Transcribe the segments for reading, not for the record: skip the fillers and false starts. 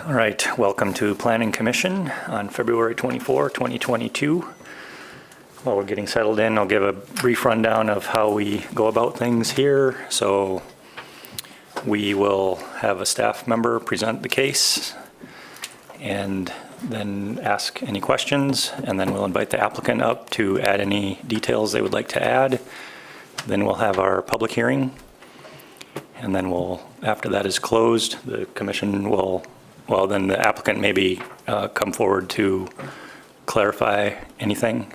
All right, welcome to Planning Commission on February 24, 2022. While we're getting settled in, I'll give a brief rundown of how we go about things here. So we will have a staff member present the case and then ask any questions, and then we'll invite the applicant up to add any details they would like to add. Then we'll have our public hearing, and then after that is closed, the commission will, then the applicant maybe come forward to clarify anything,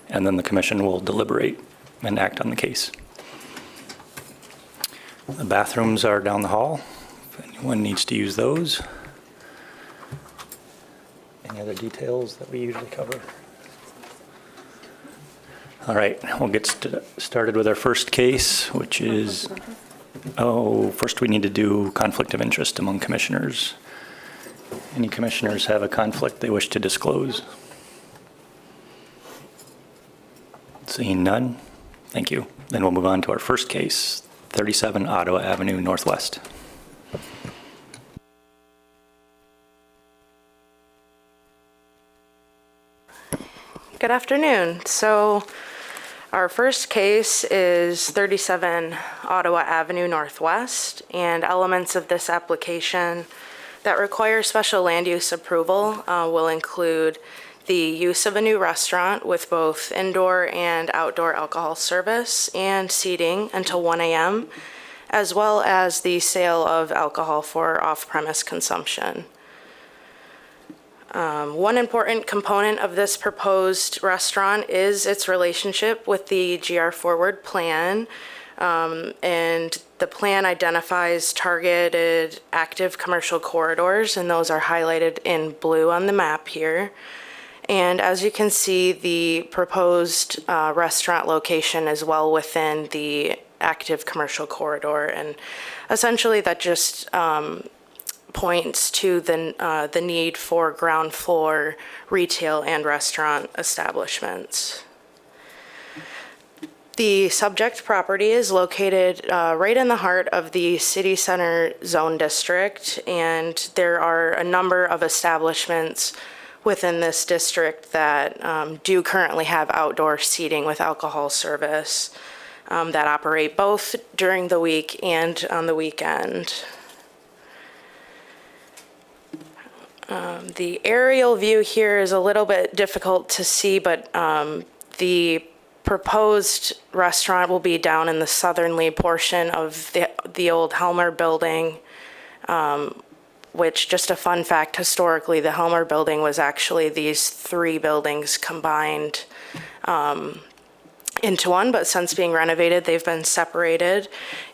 and then the commission will deliberate and act on the case. The bathrooms are down the hall, if anyone needs to use those. Any other details that we usually cover? All right, we'll get started with our first case, which is, first we need to do conflict of interest among commissioners. Any commissioners have a conflict they wish to disclose? Seeing none, thank you. Then we'll move on to our first case, 37 Ottawa Avenue Northwest. Good afternoon. So our first case is 37 Ottawa Avenue Northwest, and elements of this application that require special land use approval will include the use of a new restaurant with both indoor and outdoor alcohol service and seating until 1 a.m., as well as the sale of alcohol for off-premise consumption. One important component of this proposed restaurant is its relationship with the GR Forward plan, and the plan identifies targeted active commercial corridors, and those are highlighted in blue on the map here. And as you can see, the proposed restaurant location is well within the active commercial corridor, and essentially that just points to the need for ground floor retail and restaurant establishments. The subject property is located right in the heart of the City Center Zone District, and there are a number of establishments within this district that do currently have outdoor seating with alcohol service that operate both during the week and on the weekend. The aerial view here is a little bit difficult to see, but the proposed restaurant will be down in the southerly portion of the old Helmer building, which, just a fun fact, historically the Helmer building was actually these three buildings combined into one, but since being renovated they've been separated,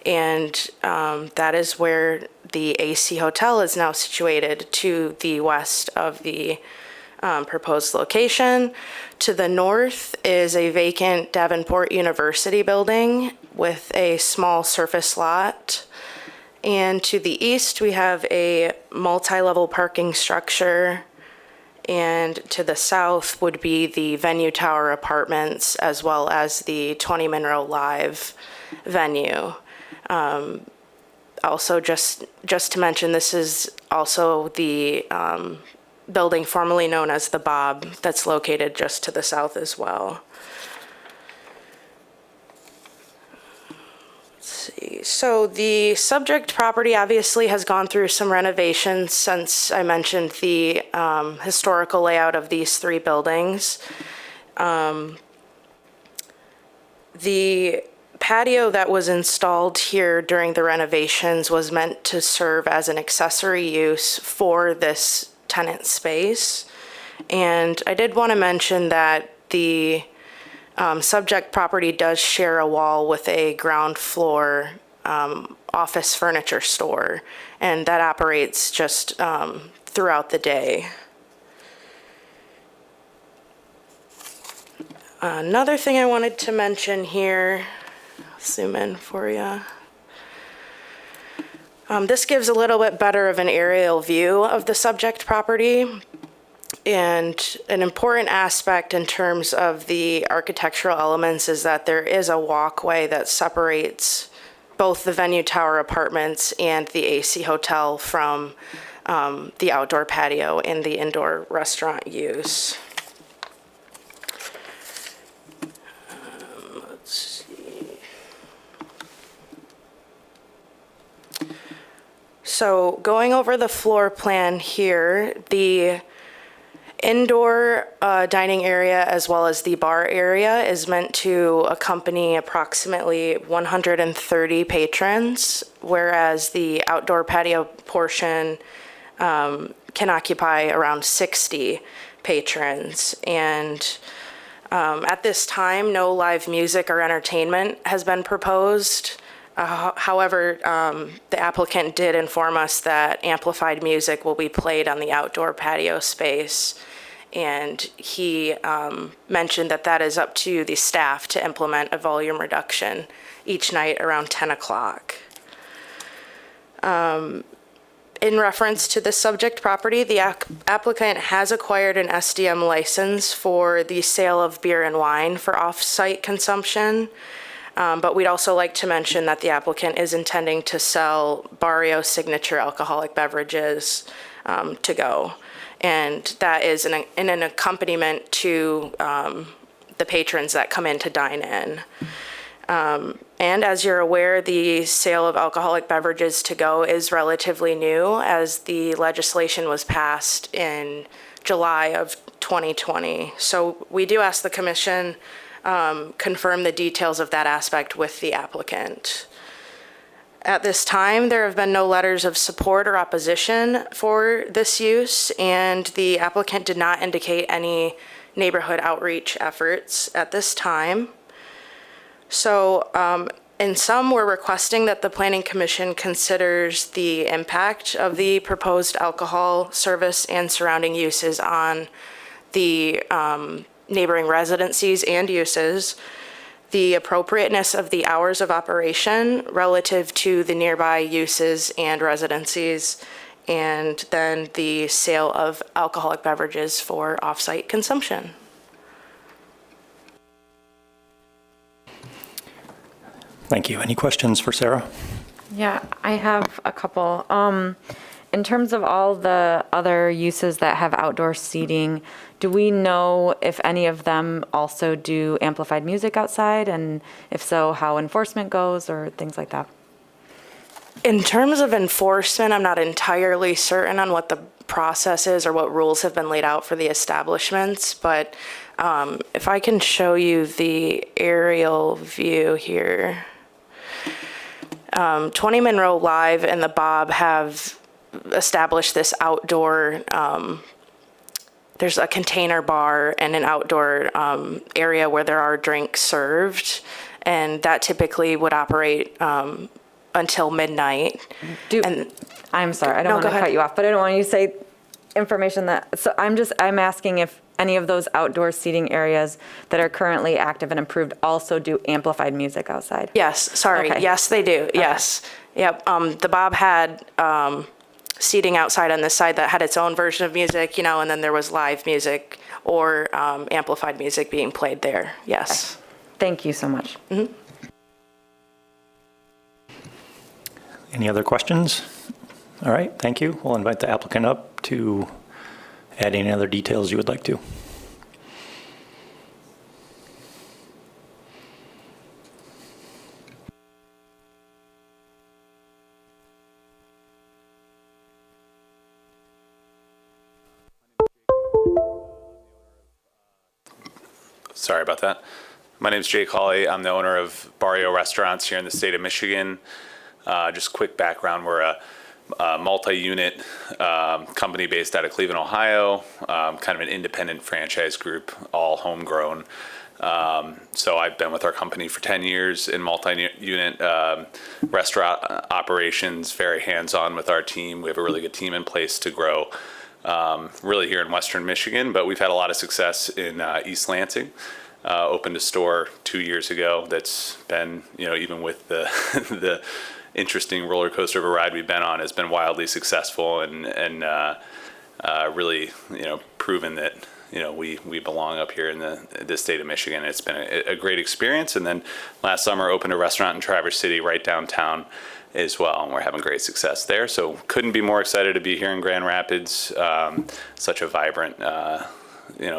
and that is where the AC Hotel is now situated, to the west of the proposed location. To the north is a vacant Davenport University building with a small surface lot. And to the east, we have a multi-level parking structure. And to the south would be the Venue Tower Apartments, as well as the 20 Monroe Live venue. Also, just to mention, this is also the building formerly known as the Bob that's located just to the south as well. Let's see. So the subject property obviously has gone through some renovations since I mentioned the historical layout of these three buildings. The patio that was installed here during the renovations was meant to serve as an accessory use for this tenant space. And I did want to mention that the subject property does share a wall with a ground floor office furniture store, and that operates just throughout the day. Another thing I wanted to mention here, zoom in for you. This gives a little bit better of an aerial view of the subject property, and an important aspect in terms of the architectural elements is that there is a walkway that separates both the Venue Tower Apartments and the AC Hotel from the outdoor patio and the indoor restaurant use. Let's see. So going over the floor plan here, the indoor dining area as well as the bar area is meant to accompany approximately 130 patrons, whereas the outdoor patio portion can occupy around 60 patrons. And at this time, no live music or entertainment has been proposed. However, the applicant did inform us that amplified music will be played on the outdoor patio space. And he mentioned that that is up to the staff to implement a volume reduction each night around 10 o'clock. In reference to the subject property, the applicant has acquired an SDM license for the sale of beer and wine for off-site consumption. But we'd also like to mention that the applicant is intending to sell Barrio signature alcoholic beverages to go. And that is in an accompaniment to the patrons that come in to dine in. And as you're aware, the sale of alcoholic beverages to go is relatively new, as the legislation was passed in July of 2020. So we do ask the commission confirm the details of that aspect with the applicant. At this time, there have been no letters of support or opposition for this use, and the applicant did not indicate any neighborhood outreach efforts at this time. So in sum, we're requesting that the Planning Commission considers the impact of the proposed alcohol service and surrounding uses on the neighboring residencies and uses, the appropriateness of the hours of operation relative to the nearby uses and residencies, and then the sale of alcoholic beverages for off-site consumption. Thank you. Any questions for Sarah? Yeah, I have a couple. In terms of all the other uses that have outdoor seating, do we know if any of them also do amplified music outside? And if so, how enforcement goes or things like that? In terms of enforcement, I'm not entirely certain on what the process is or what rules have been laid out for the establishments, but if I can show you the aerial view here. 20 Monroe Live and the Bob have established this outdoor, there's a container bar and an outdoor area where there are drinks served, and that typically would operate until midnight. I'm sorry, I don't want to cut you off, but I don't want you to say information that, so I'm asking if any of those outdoor seating areas that are currently active and improved also do amplified music outside? Yes, sorry. Okay. Yes, they do. Yes. Yep. The Bob had seating outside on this side that had its own version of music, and then there was live music or amplified music being played there. Yes. Okay. Thank you so much. Mm-hmm. Any other questions? All right, thank you. We'll invite the applicant up to add any other details you would like to. Sorry about that. My name is Jake Hawley. I'm the owner of Barrio Restaurants here in the state of Michigan. Just quick background, we're a multi-unit company based out of Cleveland, Ohio, kind of an independent franchise group, all homegrown. So I've been with our company for 10 years in multi-unit restaurant operations, very hands-on with our team. We have a really good team in place to grow really here in Western Michigan, but we've had a lot of success in East Lansing. Opened a store 2 years ago that's been, even with the the interesting roller coaster of a ride we've been on, has been wildly successful and really, proven that, we belong up here in the state of Michigan. It's been a great experience. And then last summer opened a restaurant in Traverse City right downtown as well, and we're having great success there. So couldn't be more excited to be here in Grand Rapids. Such a vibrant,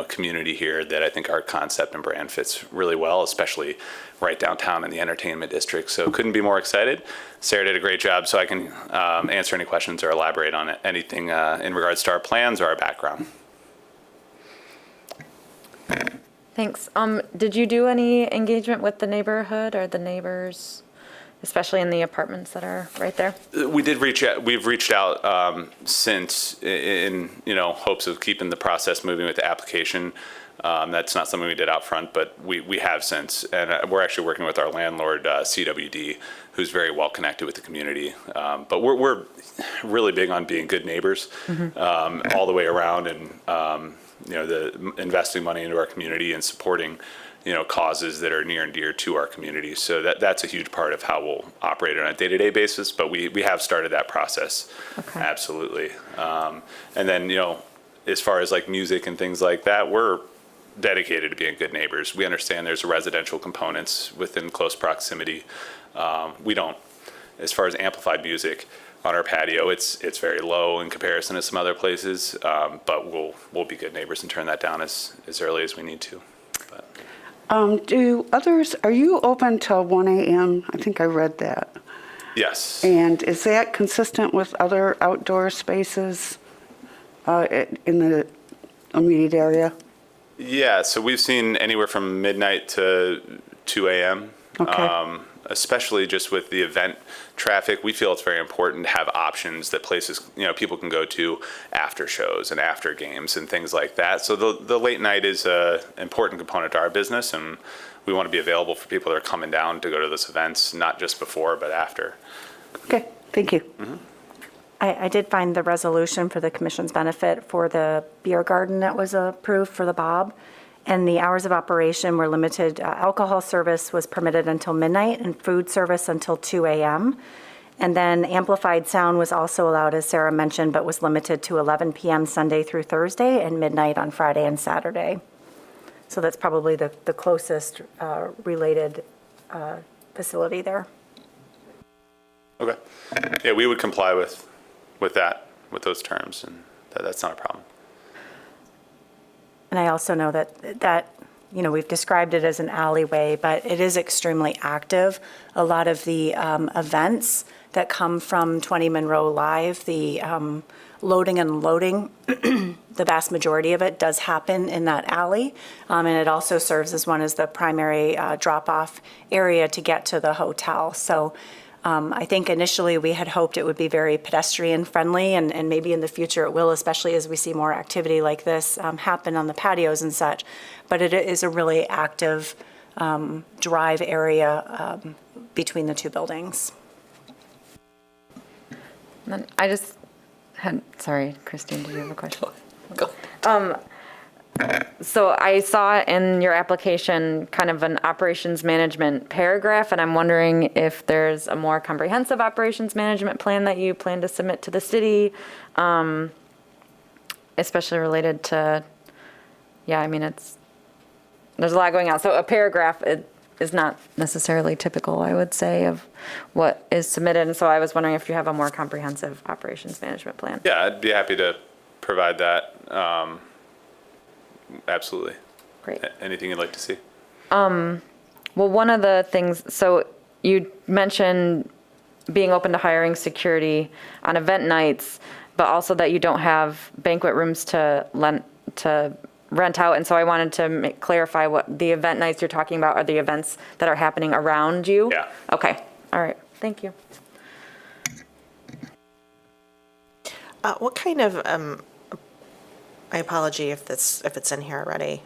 community here that I think our concept and brand fits really well, especially right downtown in the entertainment district. So couldn't be more excited. Sarah did a great job, so I can answer any questions or elaborate on anything in regards to our plans or our background. Thanks. Did you do any engagement with the neighborhood or the neighbors, especially in the apartments that are right there? We did reach out. We've reached out since in hopes of keeping the process moving with the application. That's not something we did out front, but we have since, and we're actually working with our landlord CWD, who's very well connected with the community. But we're really big on being good neighbors all the way around, and the investing money into our community and supporting causes that are near and dear to our community. So that's a huge part of how we'll operate on a day-to-day basis, but we have started that process. Okay. Absolutely. And then, as far as like music and things like that, we're dedicated to being good neighbors. We understand there's residential components within close proximity. We don't, as far as amplified music on our patio, it's very low in comparison to some other places, but we'll be good neighbors and turn that down as early as we need to. But. Are you open till 1 a.m.? I think I read that. Yes. And is that consistent with other outdoor spaces in the immediate area? Yeah, so we've seen anywhere from midnight to 2 a.m. Okay. Especially just with the event traffic, we feel it's very important to have options that places, people can go to after shows and after games and things like that. So the late night is an important component to our business, and we want to be available for people that are coming down to go to those events, not just before, but after. Okay, thank you. Mm-hmm. I did find the resolution for the commission's benefit for the beer garden that was approved for the Bob. And the hours of operation were limited. Alcohol service was permitted until midnight and food service until 2 a.m. And then amplified sound was also allowed, as Sarah mentioned, but was limited to 11 p.m. Sunday through Thursday and midnight on Friday and Saturday. So that's probably the closest related facility there. Okay. Yeah, we would comply with those terms, and that's not a problem. And I also know that we've described it as an alleyway, but it is extremely active. A lot of the events that come from 20 Monroe Live, the loading and unloading, the vast majority of it does happen in that alley. And it also serves as the primary drop-off area to get to the hotel. So I think initially we had hoped it would be very pedestrian friendly, and maybe in the future it will, especially as we see more activity like this happen on the patios and such. But it is a really active drive area between the two buildings. And then I just had, sorry, Christine, did you have a question? Go. So I saw in your application kind of an operations management paragraph, and I'm wondering if there's a more comprehensive operations management plan that you plan to submit to the city, especially related to, there's a lot going on. So a paragraph is not necessarily typical, I would say, of what is submitted. And so I was wondering if you have a more comprehensive operations management plan. Yeah, I'd be happy to provide that. Absolutely. Great. Anything you'd like to see? Well, one of the things, so you mentioned being open to hiring security on event nights, but also that you don't have banquet rooms to rent out. And so I wanted to clarify what the event nights you're talking about are the events that are happening around you? Yeah. Okay. All right. Thank you. What kind of, I apologize if it's in here already.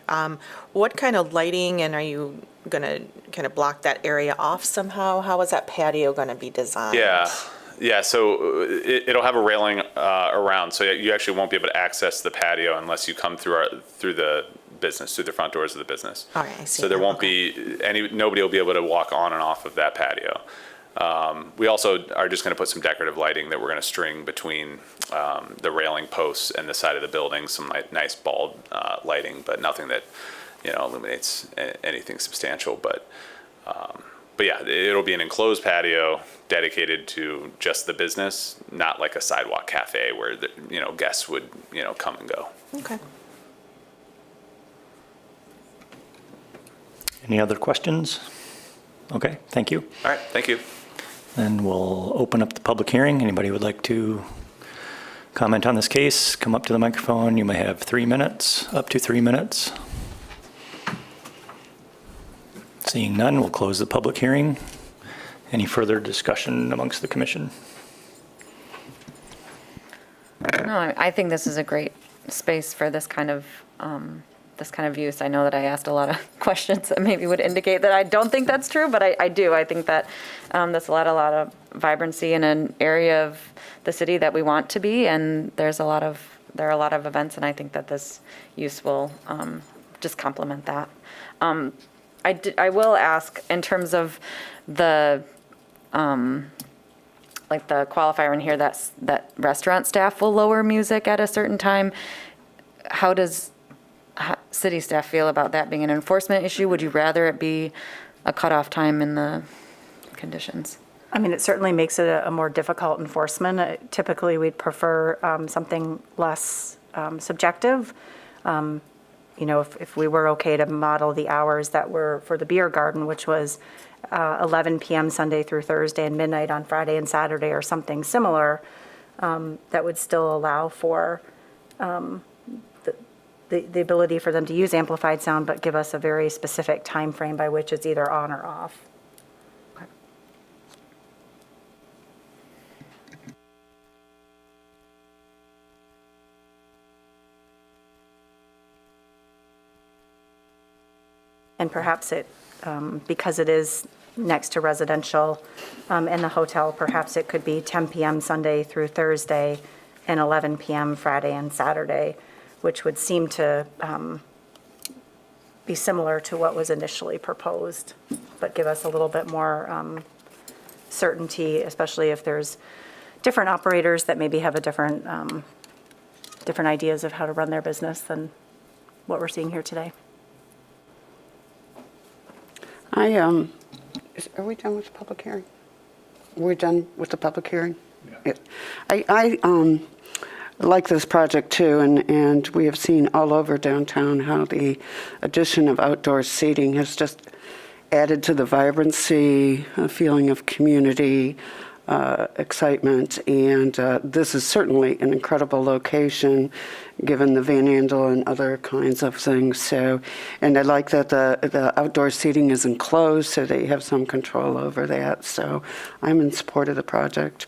What kind of lighting, and are you going to kind of block that area off somehow? How is that patio going to be designed? Yeah. So it'll have a railing around, so you actually won't be able to access the patio unless you come through the business, through the front doors of the business. All right, I see. So there won't be nobody will be able to walk on and off of that patio. We also are just going to put some decorative lighting that we're going to string between the railing posts and the side of the building, some nice bulb lighting, but nothing that illuminates anything substantial. But But yeah, it'll be an enclosed patio dedicated to just the business, not like a sidewalk cafe where the, guests would, come and go. Okay. Any other questions? Okay, thank you. All right, thank you. Then we'll open up the public hearing. Anybody would like to comment on this case, come up to the microphone. You may have 3 minutes, up to 3 minutes. Seeing none, we'll close the public hearing. Any further discussion amongst the commission? No, I think this is a great space for this kind of use. I know that I asked a lot of questions that maybe would indicate that I don't think that's true, but I do. I think that this will add a lot of vibrancy in an area of the city that we want to be, and there are a lot of events, and I think that this use will just complement that. I will ask, in terms of the the qualifier in here that restaurant staff will lower music at a certain time. How does city staff feel about that being an enforcement issue? Would you rather it be a cutoff time in the conditions? I mean, it certainly makes it a more difficult enforcement. Typically, we'd prefer something less subjective. If we were okay to model the hours that were for the beer garden, which was 11 p.m. Sunday through Thursday and midnight on Friday and Saturday, or something similar, that would still allow for the ability for them to use amplified sound, but give us a very specific time frame by which it's either on or off. And perhaps it, because it is next to residential and the hotel, perhaps it could be 10 p.m. Sunday through Thursday and 11 p.m. Friday and Saturday, which would seem to be similar to what was initially proposed, but give us a little bit more certainty, especially if there's different operators that maybe have a different ideas of how to run their business than what we're seeing here today. Are we done with the public hearing? We're done with the public hearing? Yeah. I like this project too, and we have seen all over downtown how the addition of outdoor seating has just added to the vibrancy, a feeling of community, excitement, and this is certainly an incredible location given the Van Andel and other kinds of things. So, and I like that the outdoor seating is enclosed, so they have some control over that. So I'm in support of the project.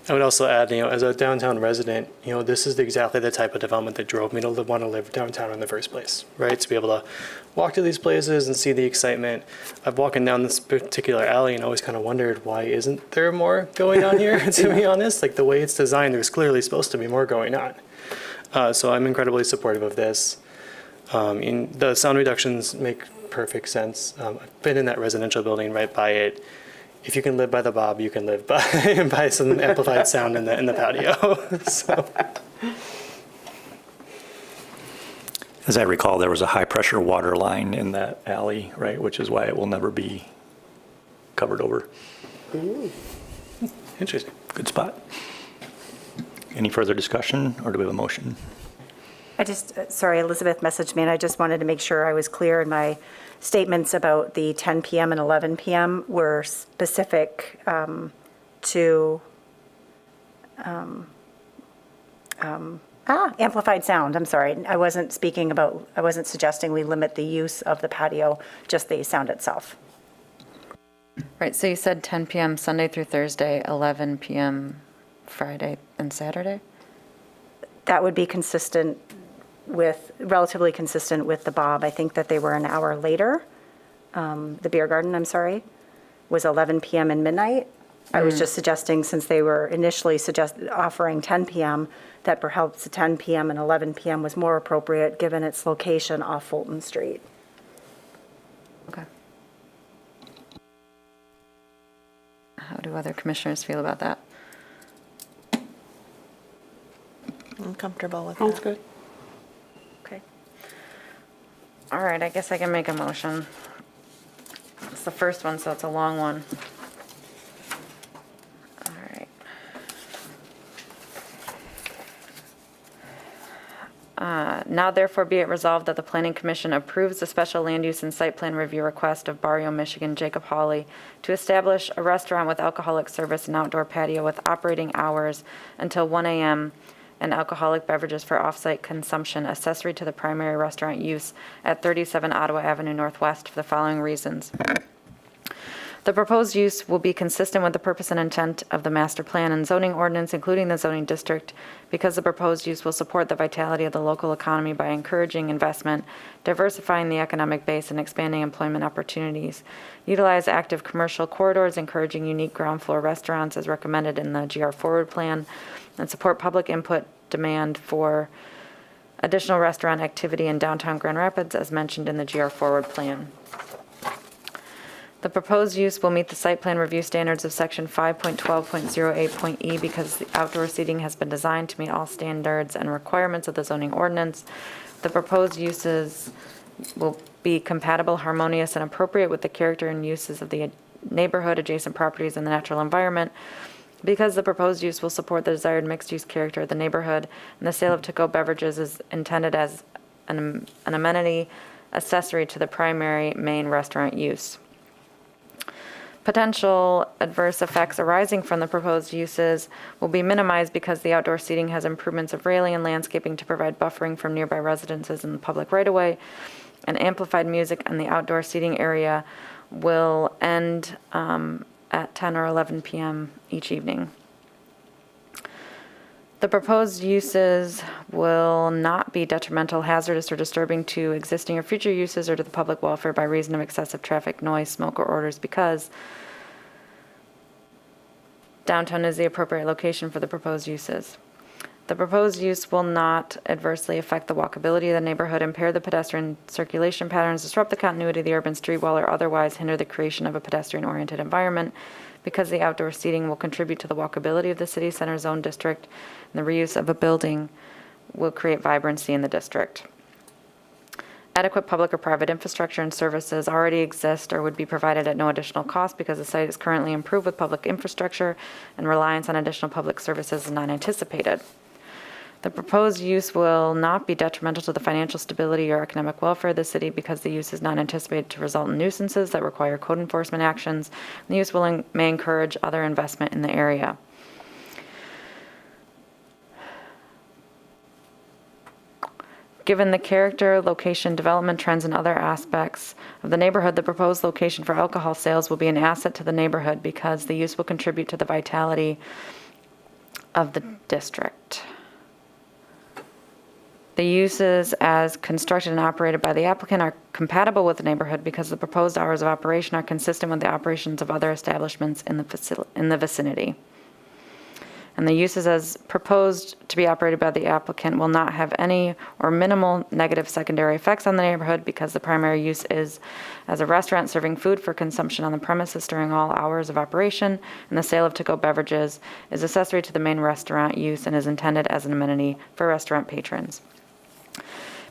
I would also add, as a downtown resident, this is exactly the type of development that drove me to want to live downtown in the first place, right? To be able to walk to these places and see the excitement. I've walking down this particular alley and always kind of wondered, why isn't there more going on here, to be honest? Like, the way it's designed, there's clearly supposed to be more going on. So I'm incredibly supportive of this. The sound reductions make perfect sense. I've been in that residential building right by it. If you can live by the Bob, you can live by some amplified sound in the patio. So. As I recall, there was a high-pressure water line in that alley, right, which is why it will never be covered over. Ooh. Interesting. Good spot. Any further discussion, or do we have a motion? Sorry, Elizabeth messaged me, and I just wanted to make sure I was clear in my statements about the 10 p.m. and 11 p.m. were specific to amplified sound. I'm sorry. I wasn't suggesting we limit the use of the patio, just the sound itself. Right, so you said 10 p.m. Sunday through Thursday, 11 p.m. Friday and Saturday? That would be relatively consistent with the Bob. I think that they were an hour later. The beer garden, was 11 p.m. and midnight. I was just suggesting, since they were initially offering 10 p.m., that perhaps the 10 p.m. and 11 p.m. was more appropriate given its location off Fulton Street. Okay. How do other commissioners feel about that? I'm comfortable with Sounds that. good. Okay. All right, I guess I can make a motion. It's the first one, so it's a long one. All right. Now therefore be it resolved that the Planning Commission approves the special land use and site plan review request of Barrio, Michigan, Jacob Hawley to establish a restaurant with alcoholic service and outdoor patio with operating hours until 1 a.m. and alcoholic beverages for off-site consumption accessory to the primary restaurant use at 37 Ottawa Avenue Northwest for the following reasons. The proposed use will be consistent with the purpose and intent of the master plan and zoning ordinance, including the zoning district, because the proposed use will support the vitality of the local economy by encouraging investment, diversifying the economic base, and expanding employment opportunities. Utilize active commercial corridors, encouraging unique ground floor restaurants as recommended in the GR Forward Plan, and support public input demand for additional restaurant activity in downtown Grand Rapids as mentioned in the GR Forward Plan. The proposed use will meet the site plan review standards of section 5.12.08.e because the outdoor seating has been designed to meet all standards and requirements of the zoning ordinance. The proposed uses will be compatible, harmonious, and appropriate with the character and uses of the neighborhood, adjacent properties, and the natural environment. Because the proposed use will support the desired mixed-use character of the neighborhood, and the sale of to-go beverages is intended as an amenity accessory to the primary main restaurant use. Potential adverse effects arising from the proposed uses will be minimized because the outdoor seating has improvements of railing and landscaping to provide buffering from nearby residences in the public right-of-way, and amplified music in the outdoor seating area will end at 10 or 11 p.m. each evening. The proposed uses will not be detrimental, hazardous, or disturbing to existing or future uses or to the public welfare by reason of excessive traffic, noise, smoke, or odors because downtown is the appropriate location for the proposed uses. The proposed use will not adversely affect the walkability of the neighborhood, impair the pedestrian circulation patterns, disrupt the continuity of the urban street wall, or otherwise hinder the creation of a pedestrian-oriented environment because the outdoor seating will contribute to the walkability of the city center zone district, and the reuse of a building will create vibrancy in the district. Adequate public or private infrastructure and services already exist or would be provided at no additional cost because the site is currently improved with public infrastructure and reliance on additional public services is not anticipated. The proposed use will not be detrimental to the financial stability or economic welfare of the city because the use is not anticipated to result in nuisances that require code enforcement actions. The use may encourage other investment in the area. Given the character, location, development trends, and other aspects of the neighborhood, the proposed location for alcohol sales will be an asset to the neighborhood because the use will contribute to the vitality of the district. The uses as constructed and operated by the applicant are compatible with the neighborhood because the proposed hours of operation are consistent with the operations of other establishments in the vicinity. And the uses as proposed to be operated by the applicant will not have any or minimal negative secondary effects on the neighborhood because the primary use is as a restaurant serving food for consumption on the premises during all hours of operation, and the sale of to-go beverages is accessory to the main restaurant use and is intended as an amenity for restaurant patrons.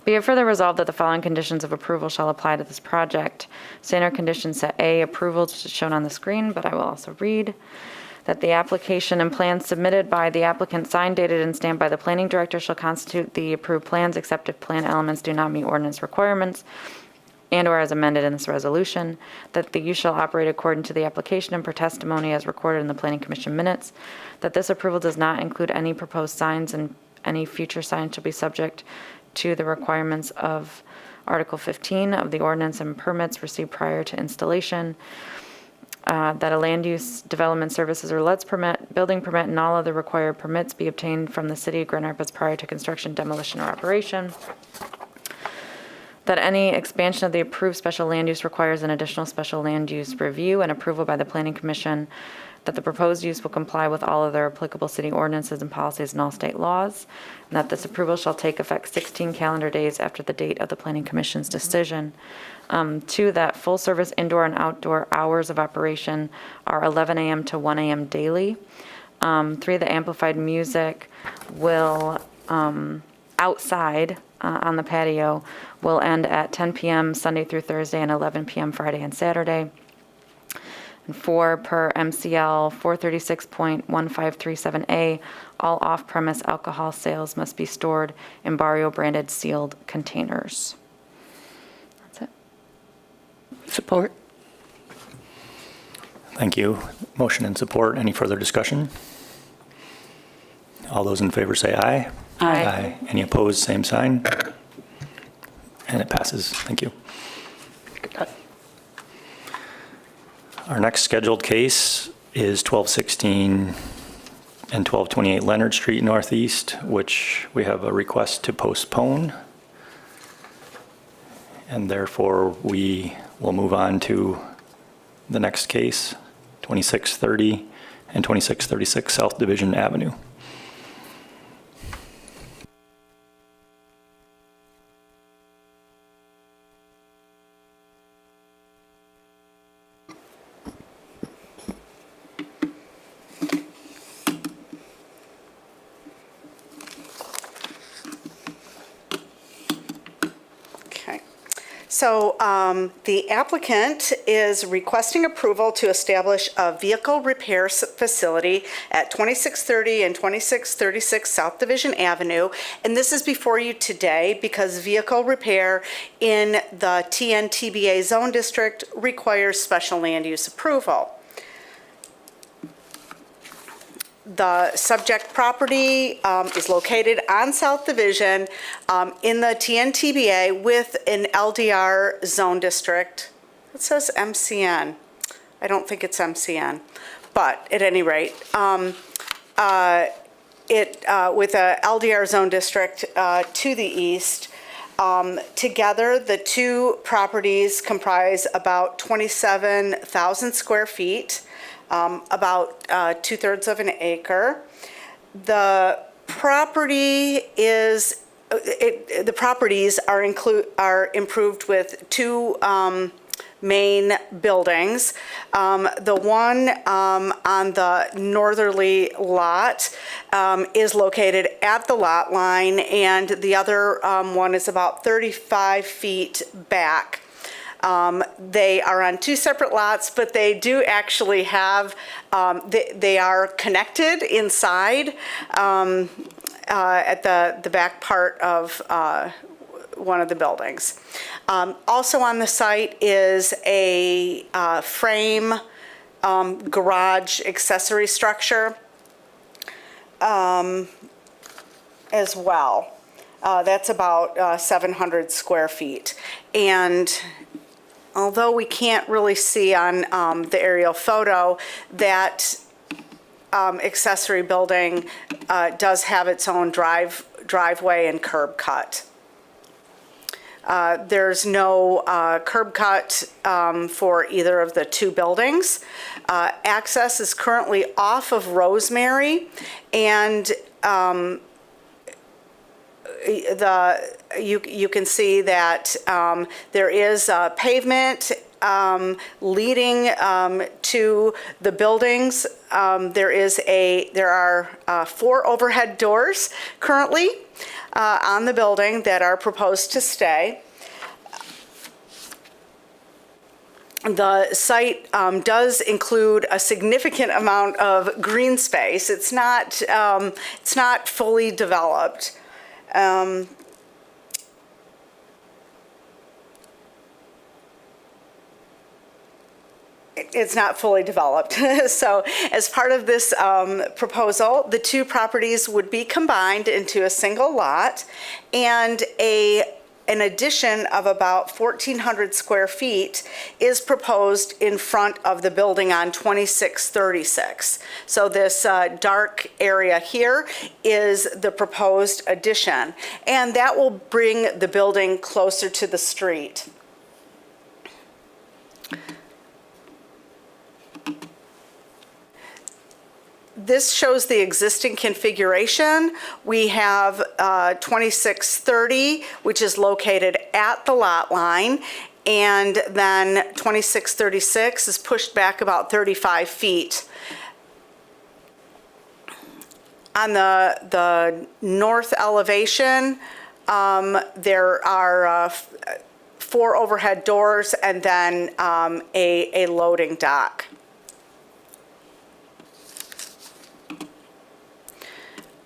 Be it further resolved that the following conditions of approval shall apply to this project. Standard conditions set A, approval, which is shown on the screen, but I will also read. That the application and plans submitted by the applicant signed, dated, and stamped by the planning director shall constitute the approved plans except if plan elements do not meet ordinance requirements and or as amended in this resolution. That the use shall operate according to the application and per testimony as recorded in the planning commission minutes. That this approval does not include any proposed signs and any future signs shall be subject to the requirements of Article 15 of the ordinance and permits received prior to installation. That a land use development services or LEDs permit, building permit, and all other required permits be obtained from the city of Grand Rapids prior to construction, demolition, or operation. That any expansion of the approved special land use requires an additional special land use review and approval by the Planning Commission. That the proposed use will comply with all other applicable city ordinances and policies and all state laws. And that this approval shall take effect 16 calendar days after the date of the Planning Commission's decision. 2, that full service indoor and outdoor hours of operation are 11 a.m. to 1 a.m. daily. 3, the amplified music will outside on the patio will end at 10 p.m. Sunday through Thursday and 11 p.m. Friday and Saturday. And 4 per MCL 436.1537A, all off-premise alcohol sales must be stored in Barrio-branded sealed containers. That's it. Support. Thank you. Motion and support. Any further discussion? All those in favor say aye. Aye. Any opposed, same sign. And it passes. Thank you. Our next scheduled case is 1216 and 1228 Leonard Street Northeast, which we have a request to postpone. And therefore, we will move on to the next case, 2630 and 2636 South Division Avenue. So the applicant is requesting approval to establish a vehicle repair facility at 2630 and 2636 South Division Avenue. And this is before you today because vehicle repair in the TNTBA zone district requires special land use approval. The subject property is located on South Division in the TNTBA with an LDR zone district. It says MCN. I don't think it's MCN, but at any rate, with a LDR zone district to the east. Together, the two properties comprise about 27,000 square feet. About 2/3 of an acre. The property is, the properties are improved with two main buildings. The one on the northerly lot is located at the lot line, and the other one is about 35 feet back. They are on two separate lots, but they do actually have, they are connected inside at the back part of one of the buildings. Also on the site is a frame garage accessory structure as well. That's about 700 square feet. And although we can't really see on the aerial photo, that accessory building does have its own driveway and curb cut. There's no curb cut for either of the two buildings. Access is currently off of Rosemary, and you can see that there is pavement leading to the buildings. There are 4 overhead doors currently on the building that are proposed to stay. The site does include a significant amount of green space. It's not fully developed. It's not fully developed. So as part of this proposal, the two properties would be combined into a single lot, and an addition of about 1,400 square feet is proposed in front of the building on 2636. So this dark area here is the proposed addition, and that will bring the building closer to the street. This shows the existing configuration. We have 2630, which is located at the lot line, and then 2636 is pushed back about 35 feet. On the north elevation, There are 4 overhead doors and then a loading dock.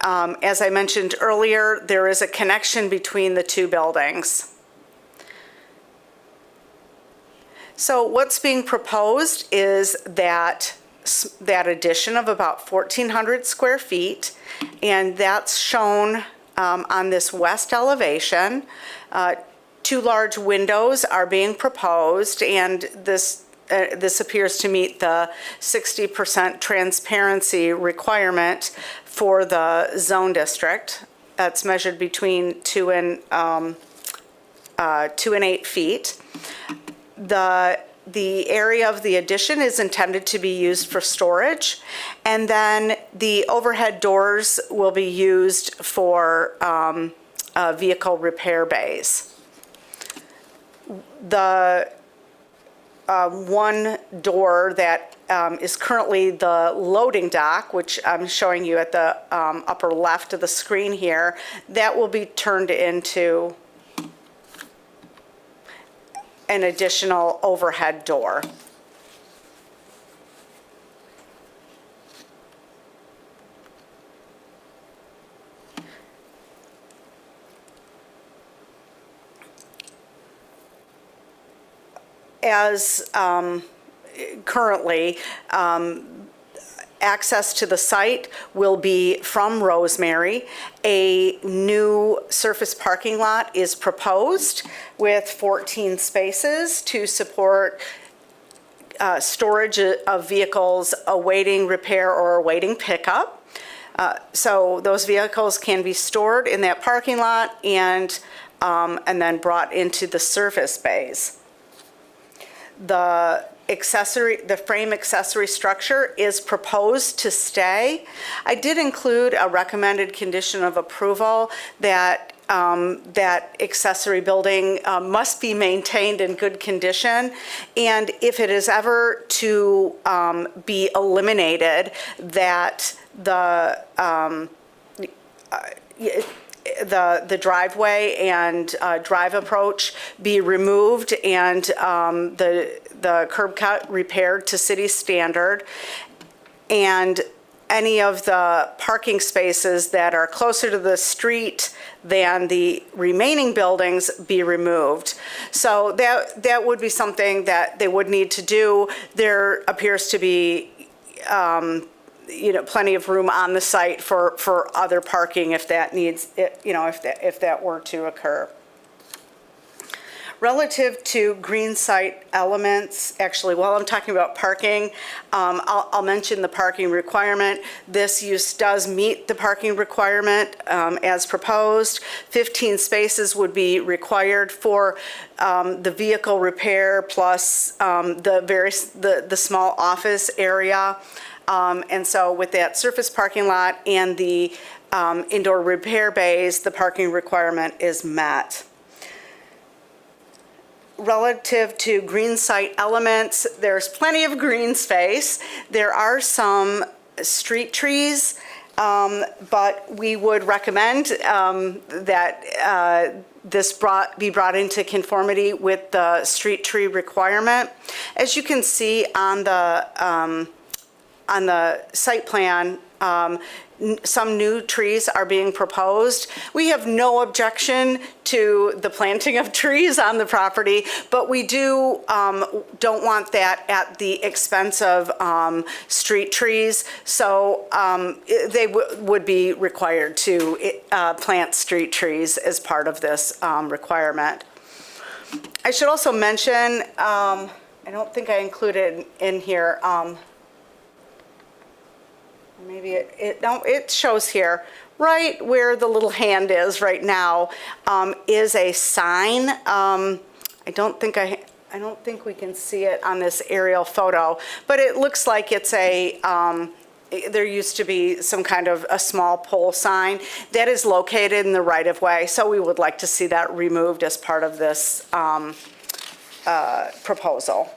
As I mentioned earlier, there is a connection between the 2 buildings. So what's being proposed is that addition of about 1,400 square feet, and that's shown on this west elevation. 2 large windows are being proposed, and this appears to meet the 60% transparency requirement for the zone district. That's measured between 2 and 8 feet. The area of the addition is intended to be used for storage, and then the overhead doors will be used for vehicle repair bays. The one door that is currently the loading dock, which I'm showing you at the upper left of the screen here, that will be turned into an additional overhead door. As currently, access to the site will be from Rosemary. A new surface parking lot is proposed with 14 spaces to support storage of vehicles awaiting repair or awaiting pickup. So those vehicles can be stored in that parking lot and then brought into the surface bays. The frame accessory structure is proposed to stay. I did include a recommended condition of approval that that accessory building must be maintained in good condition, and if it is ever to be eliminated, that the driveway and drive approach be removed and the curb cut repaired to city standard, and any of the parking spaces that are closer to the street than the remaining buildings be removed. So that would be something that they would need to do. There appears to be plenty of room on the site for other parking if that needs, if that were to occur. Relative to green site elements, actually, while I'm talking about parking, I'll mention the parking requirement. This use does meet the parking requirement as proposed. 15 spaces would be required for the vehicle repair plus the small office area. And so with that surface parking lot and the indoor repair bays, the parking requirement is met. Relative to green site elements, there's plenty of green space. There are some street trees, but we would recommend that this be brought into conformity with the street tree requirement. As you can see on the site plan, some new trees are being proposed. We have no objection to the planting of trees on the property, but we don't want that at the expense of street trees. So they would be required to plant street trees as part of this requirement. I should also mention, I don't think I included in here, maybe it shows here, right where the little hand is right now, is a sign. I don't think we can see it on this aerial photo, but it looks like it's there used to be some kind of a small pole sign that is located in the right-of-way, so we would like to see that removed as part of this proposal.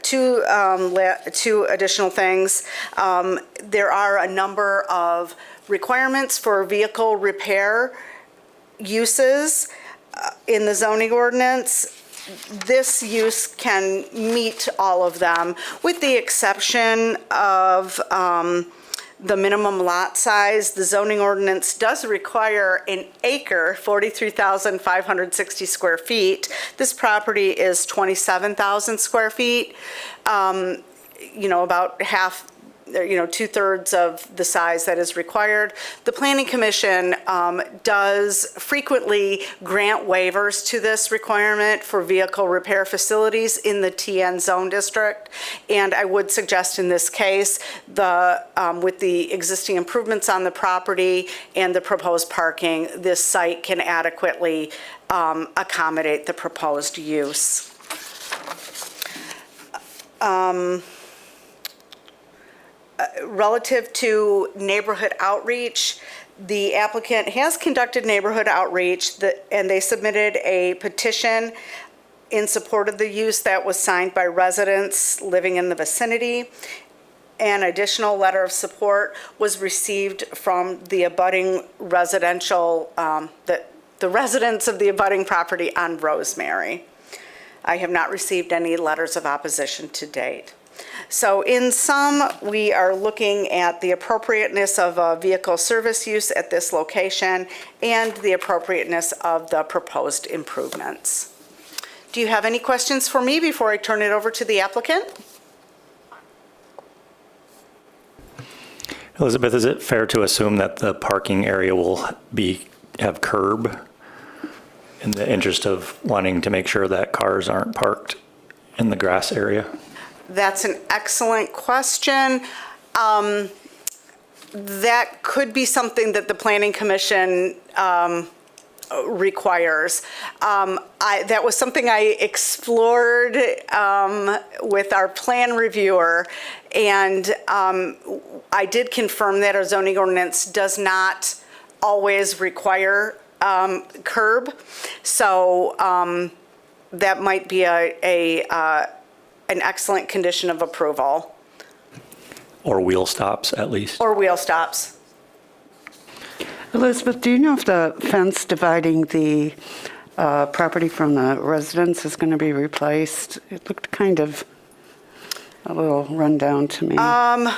two additional things. There are a number of requirements for vehicle repair uses in the zoning ordinance. This use can meet all of them, with the exception of the minimum lot size. The zoning ordinance does require an acre, 43,560 square feet. This property is 27,000 square feet, about half, two-thirds of the size that is required. The Planning Commission does frequently grant waivers to this requirement for vehicle repair facilities in the TN zone district. And I would suggest in this case, with the existing improvements on the property and the proposed parking, this site can adequately accommodate the proposed use. Relative to neighborhood outreach, the applicant has conducted neighborhood outreach, and they submitted a petition in support of the use that was signed by residents living in the vicinity. An additional letter of support was received from the abutting residential, the residents of the abutting property on Rosemary. I have not received any letters of opposition to date. So in sum, we are looking at the appropriateness of a vehicle service use at this location and the appropriateness of the proposed improvements. Do you have any questions for me before I turn it over to the applicant? Elizabeth, is it fair to assume that the parking area will have curb in the interest of wanting to make sure that cars aren't parked in the grass area? That's an excellent question. That could be something that the Planning Commission requires. That was something I explored with our plan reviewer, and I did confirm that our zoning ordinance does not always require curb. So that might be an excellent condition of approval. Or wheel stops, at least? Or wheel stops. Elizabeth, do you know if the fence dividing the property from the residence is going to be replaced? It looked kind of a little rundown to me. I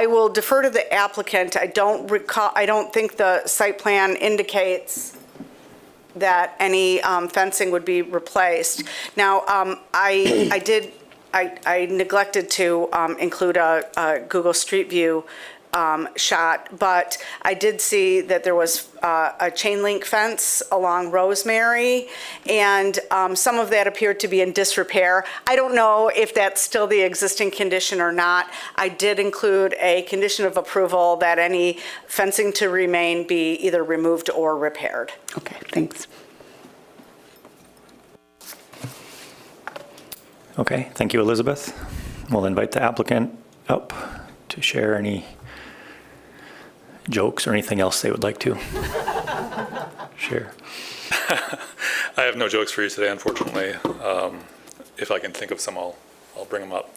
will defer to the applicant. I don't think the site plan indicates that any fencing would be replaced. Now, I neglected to include a Google Street View shot, but I did see that there was a chain link fence along Rosemary, and some of that appeared to be in disrepair. I don't know if that's still the existing condition or not. I did include a condition of approval that any fencing to remain be either removed or repaired. Okay, thanks. Okay, thank you, Elizabeth. We'll invite the applicant up to share any jokes or anything else they would like to share. I have no jokes for you today, unfortunately. If I can think of some, I'll bring them up.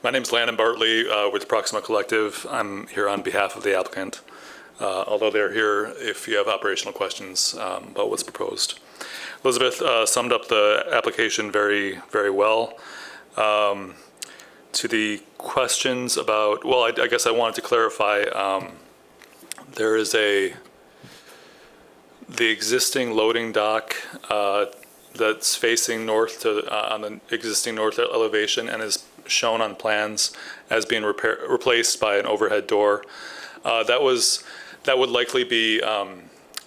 My name's Landon Bartley with Proxima Collective. I'm here on behalf of the applicant, although they're here if you have operational questions about what's proposed. Elizabeth summed up the application very, very well. To the questions about, well, I guess I wanted to clarify, there is the existing loading dock that's facing north on the existing north elevation and is shown on plans as being replaced by an overhead door. That would likely be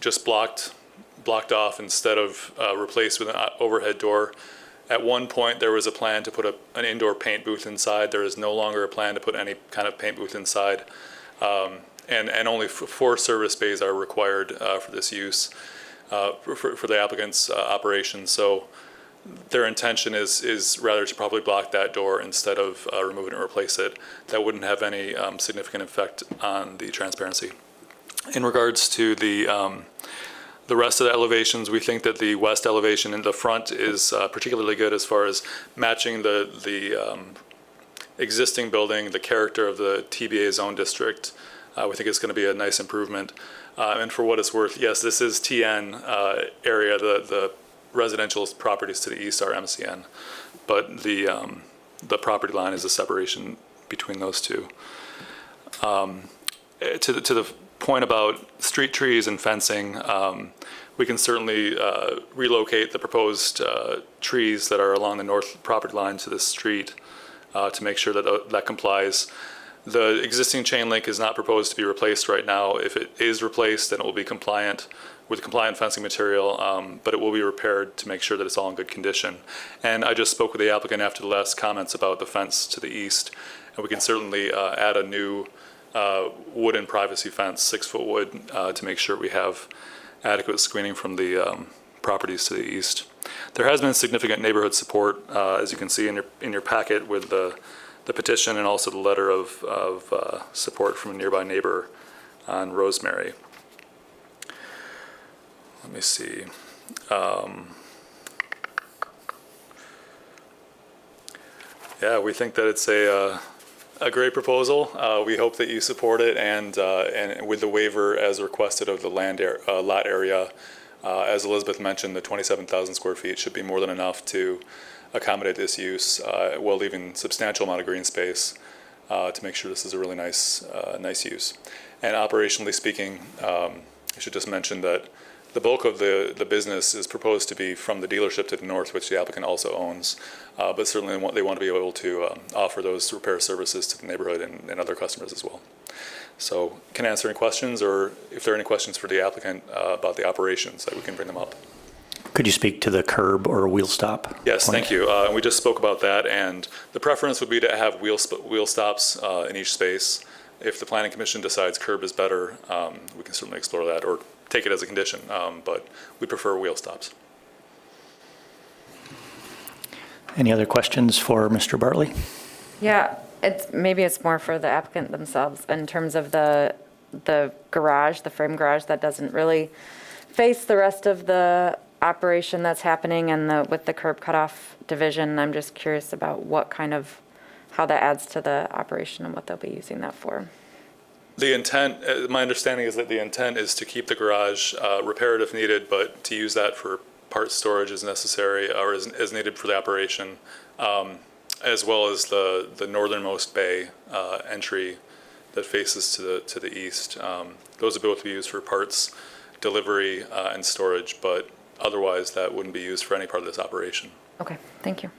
just blocked off instead of replaced with an overhead door. At one point, there was a plan to put an indoor paint booth inside. There is no longer a plan to put any kind of paint booth inside. And only 4 service bays are required for this use for the applicant's operation. So their intention is rather to probably block that door instead of remove it and replace it. That wouldn't have any significant effect on the transparency. In regards to the The rest of the elevations, we think that the west elevation in the front is particularly good as far as matching the existing building, the character of the TBA zone district. We think it's going to be a nice improvement. And for what it's worth, yes, this is TN area. The residential properties to the east are MCN, but the property line is a separation between those two. To the point about street trees and fencing, we can certainly relocate the proposed trees that are along the north property line to the street to make sure that that complies. The existing chain link is not proposed to be replaced right now. If it is replaced, then it will be compliant with compliant fencing material, but it will be repaired to make sure that it's all in good condition. And I just spoke with the applicant after the last comments about the fence to the east, and we can certainly add a new wooden privacy fence, 6-foot wood, to make sure we have adequate screening from the properties to the east. There has been significant neighborhood support, as you can see in your packet, with the petition and also the letter of support from a nearby neighbor on Rosemary. Let me see. Yeah, we think that it's a great proposal. We hope that you support it, and with the waiver as requested of the lot area, as Elizabeth mentioned, the 27,000 square feet should be more than enough to accommodate this use, while leaving substantial amount of green space to make sure this is a really nice use. And operationally speaking, I should just mention that the bulk of the business is proposed to be from the dealership to the north, which the applicant also owns, but certainly they want to be able to offer those repair services to the neighborhood and other customers as well. So can I answer any questions, or if there are any questions for the applicant about the operations, that we can bring them up. Could you speak to the curb or wheel stop? Yes, point? thank you. We just spoke about that, and the preference would be to have wheel stops in each space. If the Planning Commission decides curb is better, we can certainly explore that or take it as a condition, but we prefer wheel stops. Any other questions for Mr. Bartley? Yeah, maybe it's more for the applicant themselves in terms of the garage, the frame garage that doesn't really face the rest of the operation that's happening, and with the curb cutoff division. I'm just curious about how that adds to the operation and what they'll be using that for. The intent, my understanding is that the intent is to keep the garage, repair it if needed, but to use that for part storage as necessary or as needed for the operation, as well as the northernmost bay entry that faces to the east. Those would both be used for parts delivery and storage, but otherwise that wouldn't be used for any part of this operation. Okay, thank you.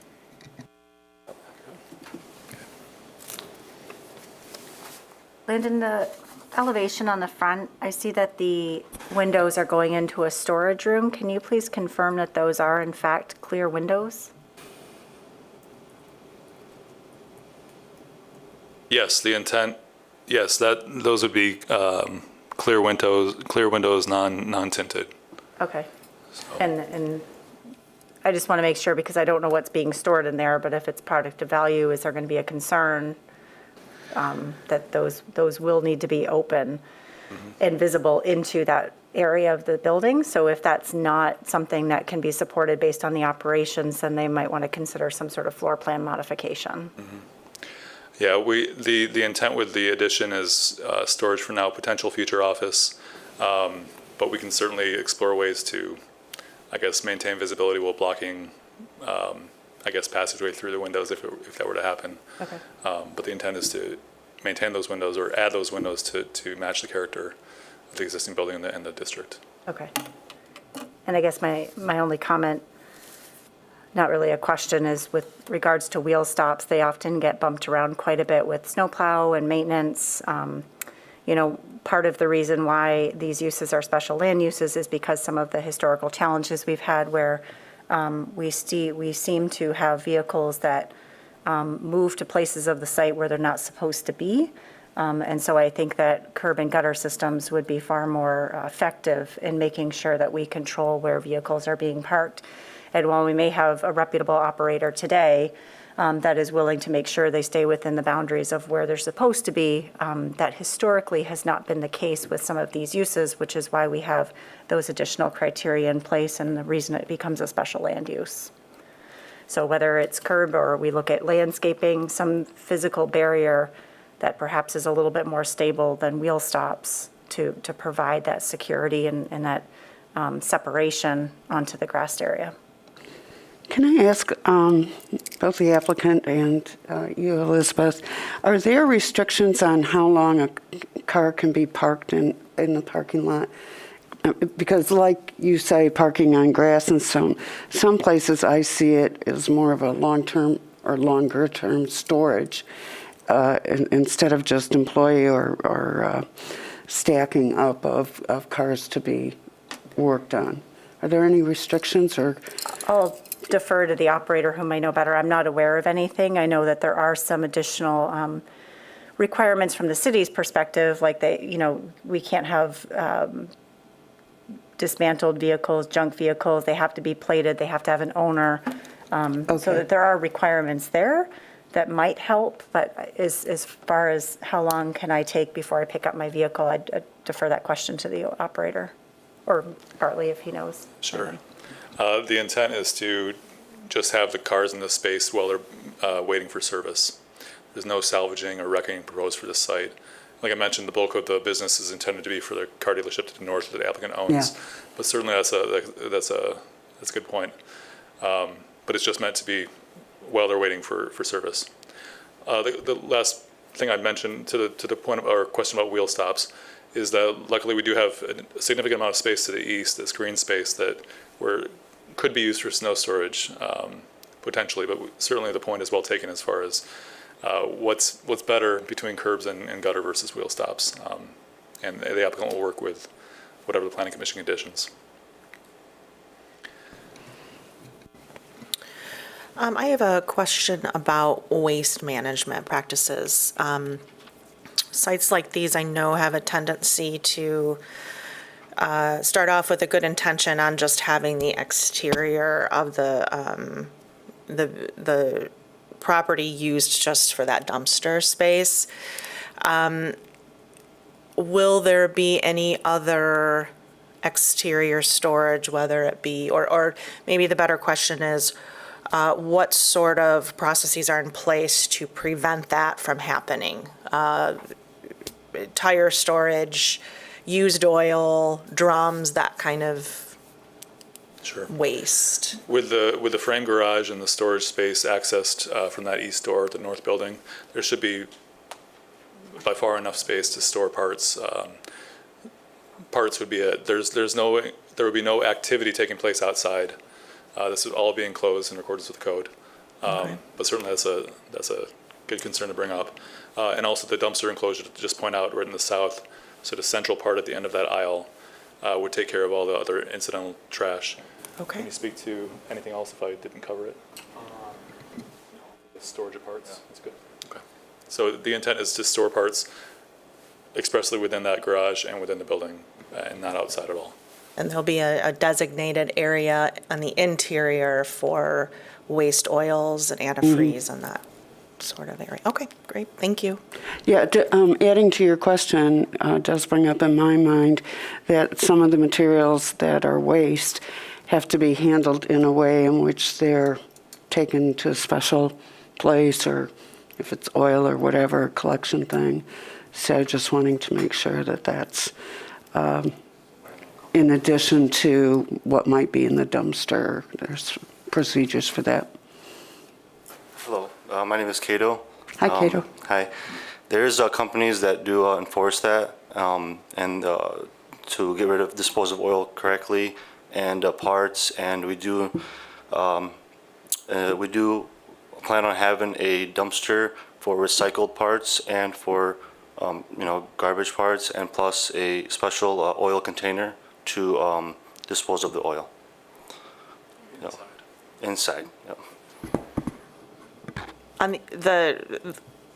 Landon, the elevation on the front, I see that the windows are going into a storage room. Can you please confirm that those are in fact clear windows? Yes, the intent, yes, those would be clear windows, non-tinted. Okay. And I just want to make sure, because I don't know what's being stored in there, but if it's product of value, is there going to be a concern that those will need to be open and visible into that area of the building? So if that's not something that can be supported based on the operations, then they might want to consider some sort of floor plan modification. Yeah, the intent with the addition is storage for now, potential future office, but we can certainly explore ways to, I guess, maintain visibility while blocking, I guess, passageway through the windows if that were to happen. Okay. But the intent is to maintain those windows or add those windows to match the character of the existing building in the district. Okay. And I guess my only comment, not really a question, is with regards to wheel stops. They often get bumped around quite a bit with snowplow and maintenance. Part of the reason why these uses are special land uses is because some of the historical challenges we've had where we seem to have vehicles that move to places of the site where they're not supposed to be. And so I think that curb and gutter systems would be far more effective in making sure that we control where vehicles are being parked. And while we may have a reputable operator today, that is willing to make sure they stay within the boundaries of where they're supposed to be. That historically has not been the case with some of these uses, which is why we have those additional criteria in place and the reason it becomes a special land use. So whether it's curb or we look at landscaping, some physical barrier that perhaps is a little bit more stable than wheel stops to provide that security and that separation onto the grassed area. Can I ask both the applicant and you, Elizabeth, are there restrictions on how long a car can be parked in the parking lot? Because like you say, parking on grass and some places I see it as more of a long-term or longer-term storage instead of just employee or stacking up of cars to be worked on. Are there any restrictions or? I'll defer to the operator whom I know better. I'm not aware of anything. I know that there are some additional requirements from the city's perspective, like we can't have dismantled vehicles, junk vehicles. They have to be plated. They have to have an owner. So that there are requirements there that might help. But as far as how long can I take before I pick up my vehicle, I'd defer that question to the operator, or Bartley if he knows. Sure. The intent is to just have the cars in the space while they're waiting for service. There's no salvaging or wrecking proposed for this site. Like I mentioned, the bulk of the business is intended to be for the car dealership to the north that the applicant owns. Yeah. But certainly that's a good point. But it's just meant to be while they're waiting for service. The last thing I'd mention to the point of our question about wheel stops is that luckily we do have a significant amount of space to the east, this green space that could be used for snow storage potentially, but certainly the point is well taken as far as what's better between curbs and gutter versus wheel stops. And the applicant will work with whatever the planning commission conditions. I have a question about waste management practices. Sites like these, I know, have a tendency to start off with a good intention on just having the exterior of the property used just for that dumpster space. Will there be any other exterior storage, whether it be, or maybe the better question is, what sort of processes are in place to prevent that from happening? Tire storage, used oil, drums, that kind of Sure. waste. With the frame garage and the storage space accessed from that east door at the north building, there should be by far enough space to store parts. Parts would be it. There would be no activity taking place outside. This would all be enclosed in accordance with the code. But certainly that's a good concern to bring up. And also the dumpster enclosure, to just point out, right in the south, sort of central part at the end of that aisle would take care of all the other incidental trash. Okay. Can you speak to anything else if I didn't cover it? The storage of parts, that's good. Okay. So the intent is to store parts expressly within that garage and within the building and not outside at all. And there'll be a designated area on the interior for waste oils and antifreeze and that sort of area. Okay, great, thank you. Yeah, adding to your question does bring up in my mind that some of the materials that are waste have to be handled in a way in which they're taken to a special place, or if it's oil or whatever, collection thing. So just wanting to make sure that that's in addition to what might be in the dumpster. There's procedures for that. Hello, my name is Cato. Hi, Cato. Hi. There's companies that do enforce that and to get rid of dispose of oil correctly and parts, and we do plan on having a dumpster for recycled parts and for garbage parts, and plus a special oil container to dispose of the oil. Inside. Yep. On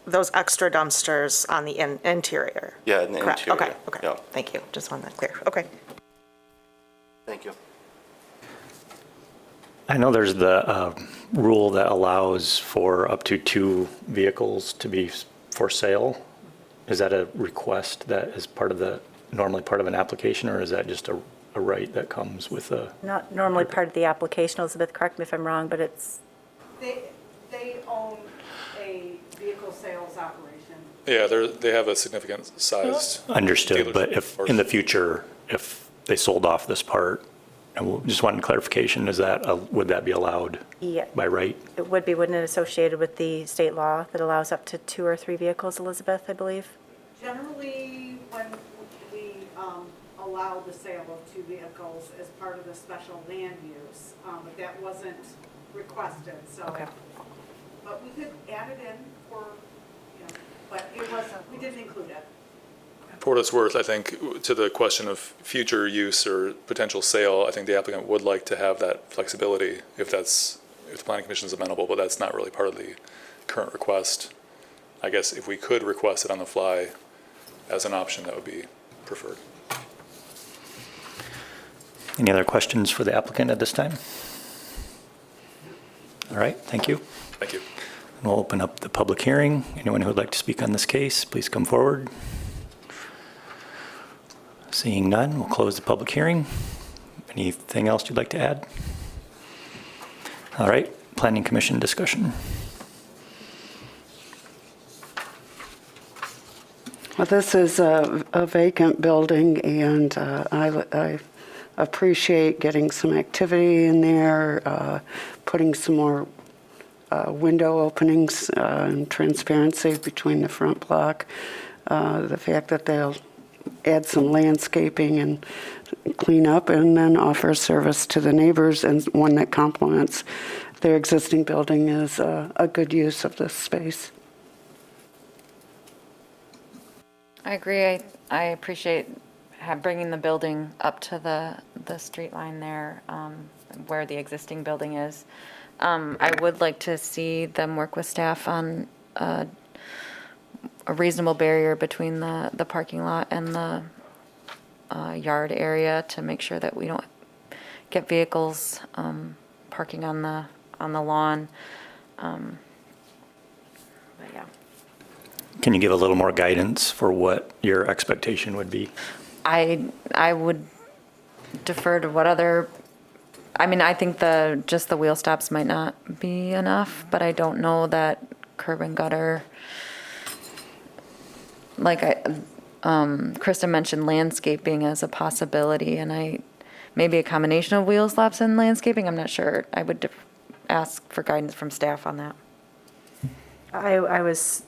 those extra dumpsters on the interior? Yeah, in the Correct. interior. Okay, Yeah. thank you, just wanted that clear, okay. Thank you. I know there's the rule that allows for up to 2 vehicles to be for sale. Is that a request that is normally part of an application, or is that just a right that comes with a? Not normally part of the application, Elizabeth, correct me if I'm wrong, but it's, They own a vehicle sales operation. Yeah, they have a significant sized. Understood, but if, dealership. in the future, if they sold off this part, and we just wanted clarification, would that be allowed yeah, by right? it would be, wouldn't it, associated with the state law that allows up to 2 or 3 vehicles, Elizabeth, I believe? Generally, when we allow the sale of 2 vehicles as part of the special land use, but that wasn't requested, so. Okay. But we could add it in for, but it wasn't, we didn't include it. For what it's worth, I think to the question of future use or potential sale, I think the applicant would like to have that flexibility if the planning commission is amenable, but that's not really part of the current request. I guess if we could request it on the fly as an option, that would be preferred. Any other questions for the applicant at this time? All right, thank you. Thank you. We'll open up the public hearing. Anyone who would like to speak on this case, please come forward. Seeing none, we'll close the public hearing. Anything else you'd like to add? All right, Planning Commission discussion. Well, this is a vacant building, and I appreciate getting some activity in there, putting some more window openings and transparency between the front block. The fact that they'll add some landscaping and clean up and then offer service to the neighbors, and one that complements their existing building is a good use of this space. I agree. I appreciate bringing the building up to the street line there, where the existing building is. I would like to see them work with staff on a reasonable barrier between the parking lot and the yard area to make sure that we don't get vehicles parking on the lawn. But yeah. Can you give a little more guidance for what your expectation would be? I would defer to what other, I think just the wheel stops might not be enough, but I don't know that curb and gutter, like Krista mentioned landscaping as a possibility, and maybe a combination of wheel stops and landscaping, I'm not sure. I would ask for guidance from staff on that. I was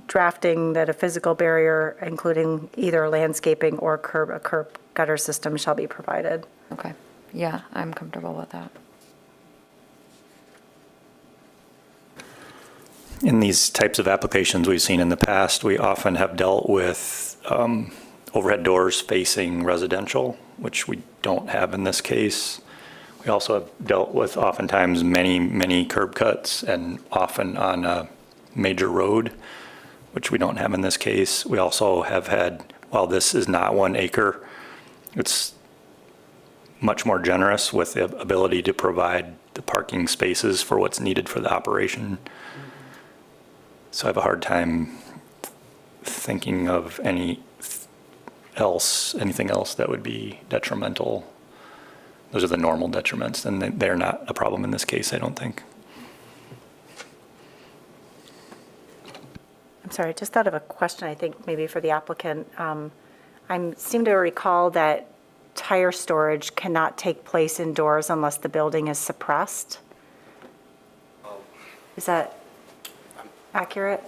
drafting that a physical barrier, including either landscaping or a curb gutter system shall be provided. Okay, yeah, I'm comfortable with that. In these types of applications we've seen in the past, we often have dealt with overhead doors facing residential, which we don't have in this case. We also have dealt with oftentimes many curb cuts, and often on a major road, which we don't have in this case. We also have had, while this is not 1 acre, it's much more generous with the ability to provide the parking spaces for what's needed for the operation. So I have a hard time thinking of anything else that would be detrimental. Those are the normal detriments, and they're not a problem in this case, I don't think. I'm sorry, I just thought of a question, I think maybe for the applicant. I seem to recall that tire storage cannot take place indoors unless the building is suppressed. Is that accurate?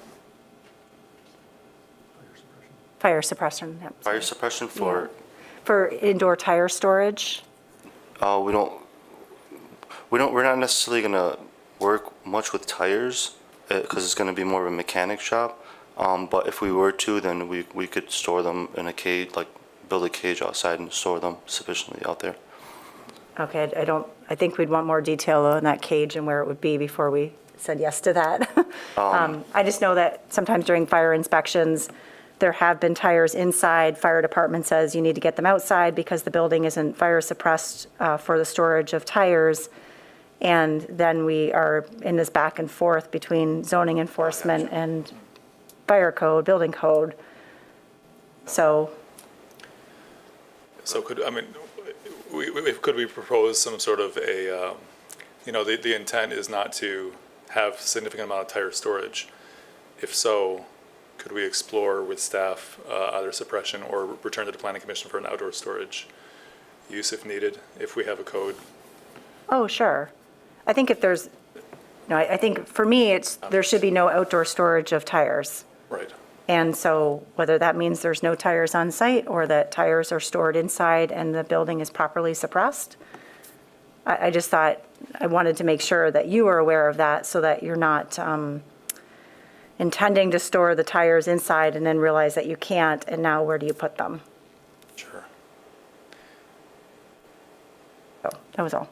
Fire suppression. Yep. Fire suppression for, For indoor tire storage? we're not necessarily gonna work much with tires, because it's gonna be more of a mechanic shop. But if we were to, then we could store them in a cage, like build a cage outside and store them sufficiently out there. Okay, I think we'd want more detail on that cage and where it would be before we said yes to that. I just know that sometimes during fire inspections, there have been tires inside. Fire department says you need to get them outside because the building isn't fire suppressed for the storage of tires. And then we are in this back and forth between zoning enforcement and fire code, building code. So So could we propose some sort of a, the intent is not to have significant amount of tire storage. If so, could we explore with staff either suppression or return to the planning commission for an outdoor storage use if needed, if we have a code? Oh, sure. I think if there's, I think for me, there should be no outdoor storage of tires. Right. And so whether that means there's no tires on site or that tires are stored inside and the building is properly suppressed, I just thought, I wanted to make sure that you were aware of that so that you're not intending to store the tires inside and then realize that you can't, and now where do you put them? Sure. So that was all.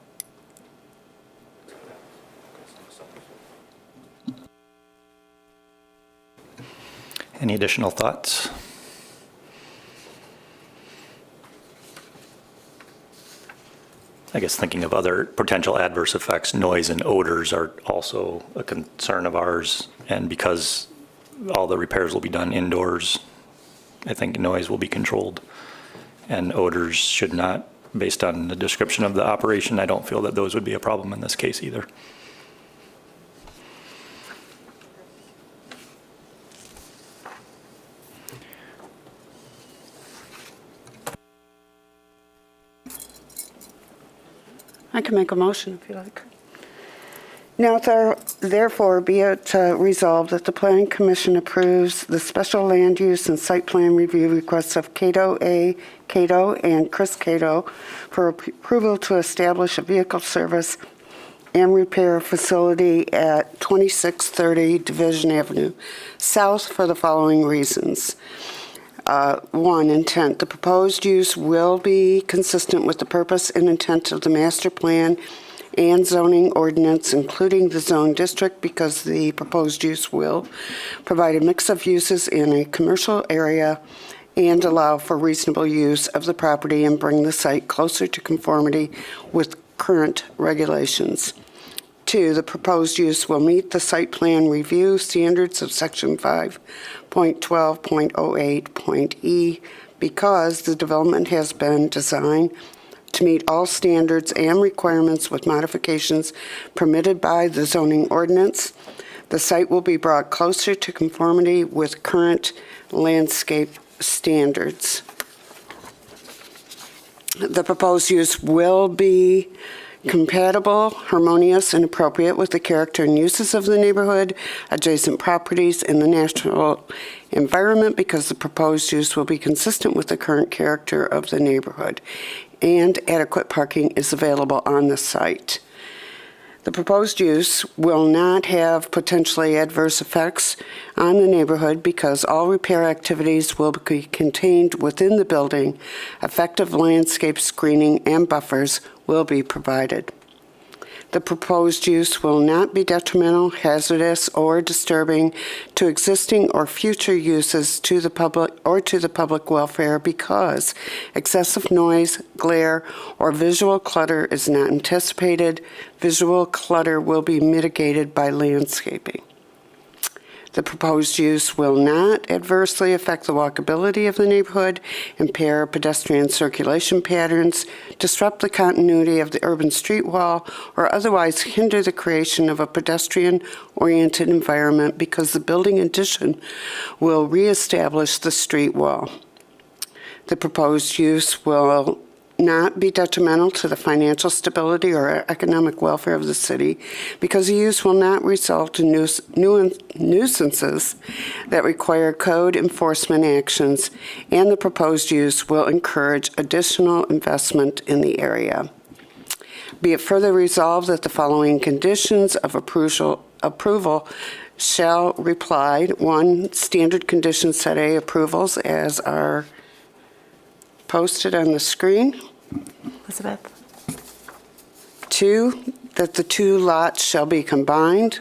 Any additional thoughts? I guess thinking of other potential adverse effects, noise and odors are also a concern of ours. And because all the repairs will be done indoors, I think noise will be controlled. And odors should not, based on the description of the operation, I don't feel that those would be a problem in this case either. I can make a motion if you like. Now, therefore, be it resolved that the Planning Commission approves the special land use and site plan review requests of Cato A. Cato and Chris Cato for approval to establish a vehicle service and repair facility at 2630 Division Avenue South for the following reasons. One, intent. The proposed use will be consistent with the purpose and intent of the master plan and zoning ordinance, including the zone district, because the proposed use will provide a mix of uses in a commercial area and allow for reasonable use of the property and bring the site closer to conformity with current regulations. Two, the proposed use will meet the site plan review standards of Section 5.12.08.e because the development has been designed to meet all standards and requirements with modifications permitted by the zoning ordinance. The site will be brought closer to conformity with current landscape standards. The proposed use will be compatible, harmonious, and appropriate with the character and uses of the neighborhood, adjacent properties, and the natural environment because the proposed use will be consistent with the current character of the neighborhood, and adequate parking is available on the site. The proposed use will not have potentially adverse effects on the neighborhood because all repair activities will be contained within the building. Effective landscape screening and buffers will be provided. The proposed use will not be detrimental, hazardous, or disturbing to existing or future uses to the public or to the public welfare because excessive noise, glare, or visual clutter is not anticipated. Visual clutter will be mitigated by landscaping. The proposed use will not adversely affect the walkability of the neighborhood, impair pedestrian circulation patterns, disrupt the continuity of the urban street wall, or otherwise hinder the creation of a pedestrian-oriented environment because the building addition will reestablish the street wall. The proposed use will not be detrimental to the financial stability or economic welfare of the city because the use will not result in nuisances that require code enforcement actions, and the proposed use will encourage additional investment in the area. Be it further resolved that the following conditions of approval shall apply. 1, standard condition set A approvals as are posted on the screen. Elizabeth? 2, that the two lots shall be combined.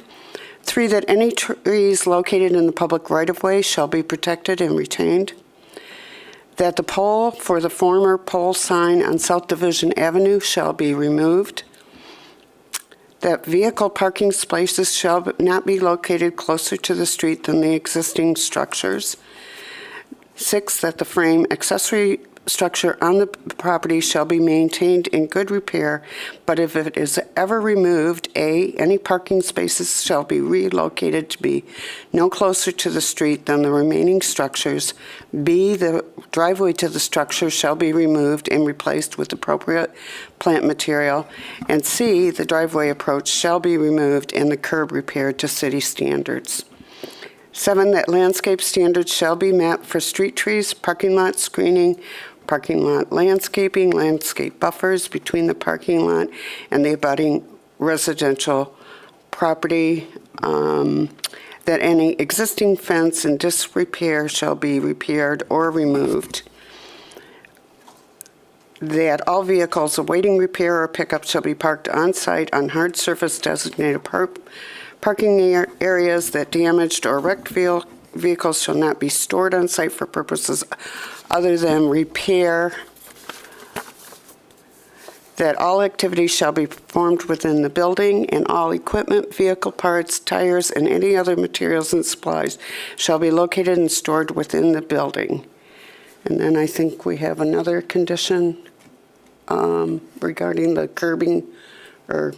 3, that any trees located in the public right-of-way shall be protected and retained. That the pole for the former pole sign on South Division Avenue shall be removed. that vehicle parking spaces shall not be located closer to the street than the existing structures. 6, that the frame accessory structure on the property shall be maintained in good repair, but if it is ever removed, A, any parking spaces shall be relocated to be no closer to the street than the remaining structures. B, the driveway to the structure shall be removed and replaced with appropriate plant material. And C, the driveway approach shall be removed and the curb repaired to city standards. 7, that landscape standards shall be met for street trees, parking lot screening, parking lot landscaping, landscape buffers between the parking lot and the abutting residential property, that any existing fence in disrepair shall be repaired or removed, that all vehicles awaiting repair or pickup shall be parked on-site on hard surface designated parking areas, that damaged or wrecked vehicles shall not be stored on site for purposes other than repair, that all activities shall be performed within the building, and all equipment, vehicle parts, tires, and any other materials and supplies shall be located and stored within the building. And then I think we have another condition regarding the curbing or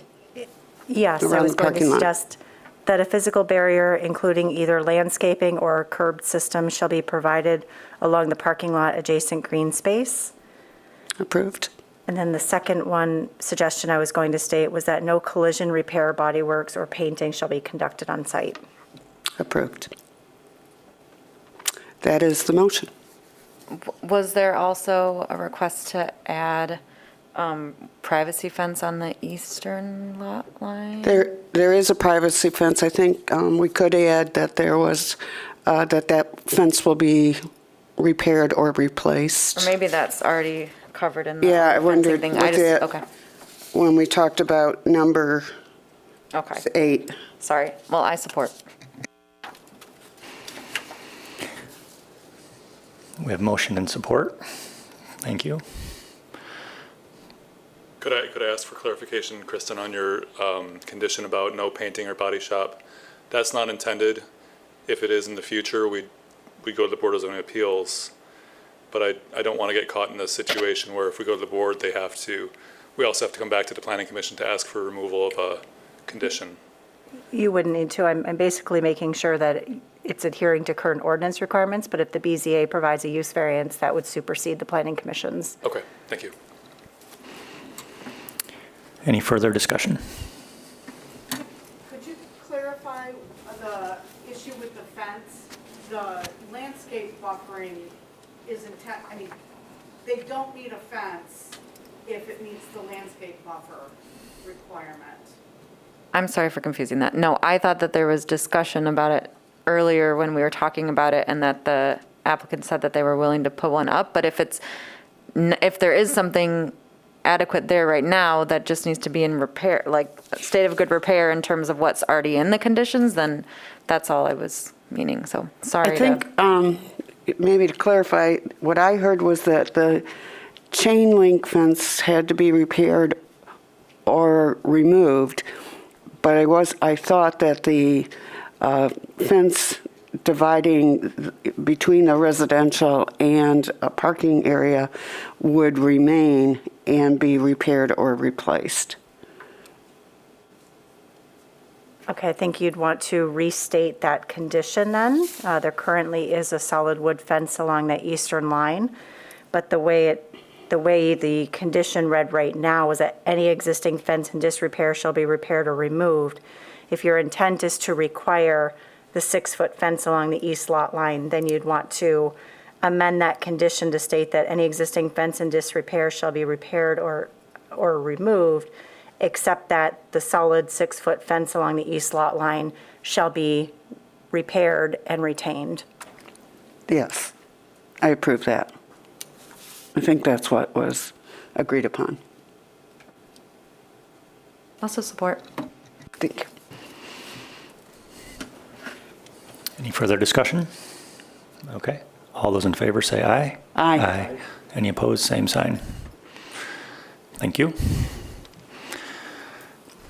Yes, I around was the going to parking lot. suggest that a physical barrier, including either landscaping or a curbed system, shall be provided along the parking lot adjacent green space. Approved. And then the second one suggestion I was going to state was that no collision repair, body works, or painting shall be conducted on site. Approved. That is the motion. Was there also a request to add privacy fence on the eastern lot line? There is a privacy fence. I think we could add that there was, that fence will be repaired or replaced. Or maybe that's already covered in the Yeah, I fencing wondered thing. with it. Okay, When we talked about number okay. 8. Sorry. Well, I support. We have motion and support. Thank you. Could I ask for clarification, Kristen, on your condition about no painting or body shop? That's not intended. If it is in the future, we go to the Board of Zoning Appeals. But I don't want to get caught in a situation where if we go to the board, we also have to come back to the Planning Commission to ask for removal of a condition. You wouldn't need to. I'm basically making sure that it's adhering to current ordinance requirements, but if the BZA provides a use variance, that would supersede the Planning Commission's. Okay, thank you. Any further discussion? Could you clarify the issue with the fence? The landscape buffering is they don't need a fence if it meets the landscape buffer requirement. I'm sorry for confusing that. No, I thought that there was discussion about it earlier when we were talking about it and that the applicant said that they were willing to put one up. But if there is something adequate there right now that just needs to be in repair, like state of good repair in terms of what's already in the conditions, then that's all I was meaning. So sorry. I think, maybe to clarify, what I heard was that the chain link fence had to be repaired or removed, but I thought that the fence dividing between the residential and a parking area would remain and be repaired or replaced. Okay, I think you'd want to restate that condition then. There currently is a solid wood fence along that eastern line, but the way the condition read right now is that any existing fence in disrepair shall be repaired or removed. If your intent is to require the 6-foot fence along the east lot line, then you'd want to amend that condition to state that any existing fence in disrepair shall be repaired or removed, except that the solid 6-foot fence along the east lot line shall be repaired and retained. Yes, I approve that. I think that's what was agreed upon. Also support. Thank you. Any further discussion? Okay. All those in favor say aye. Aye. Aye. Any opposed, same sign. Thank you.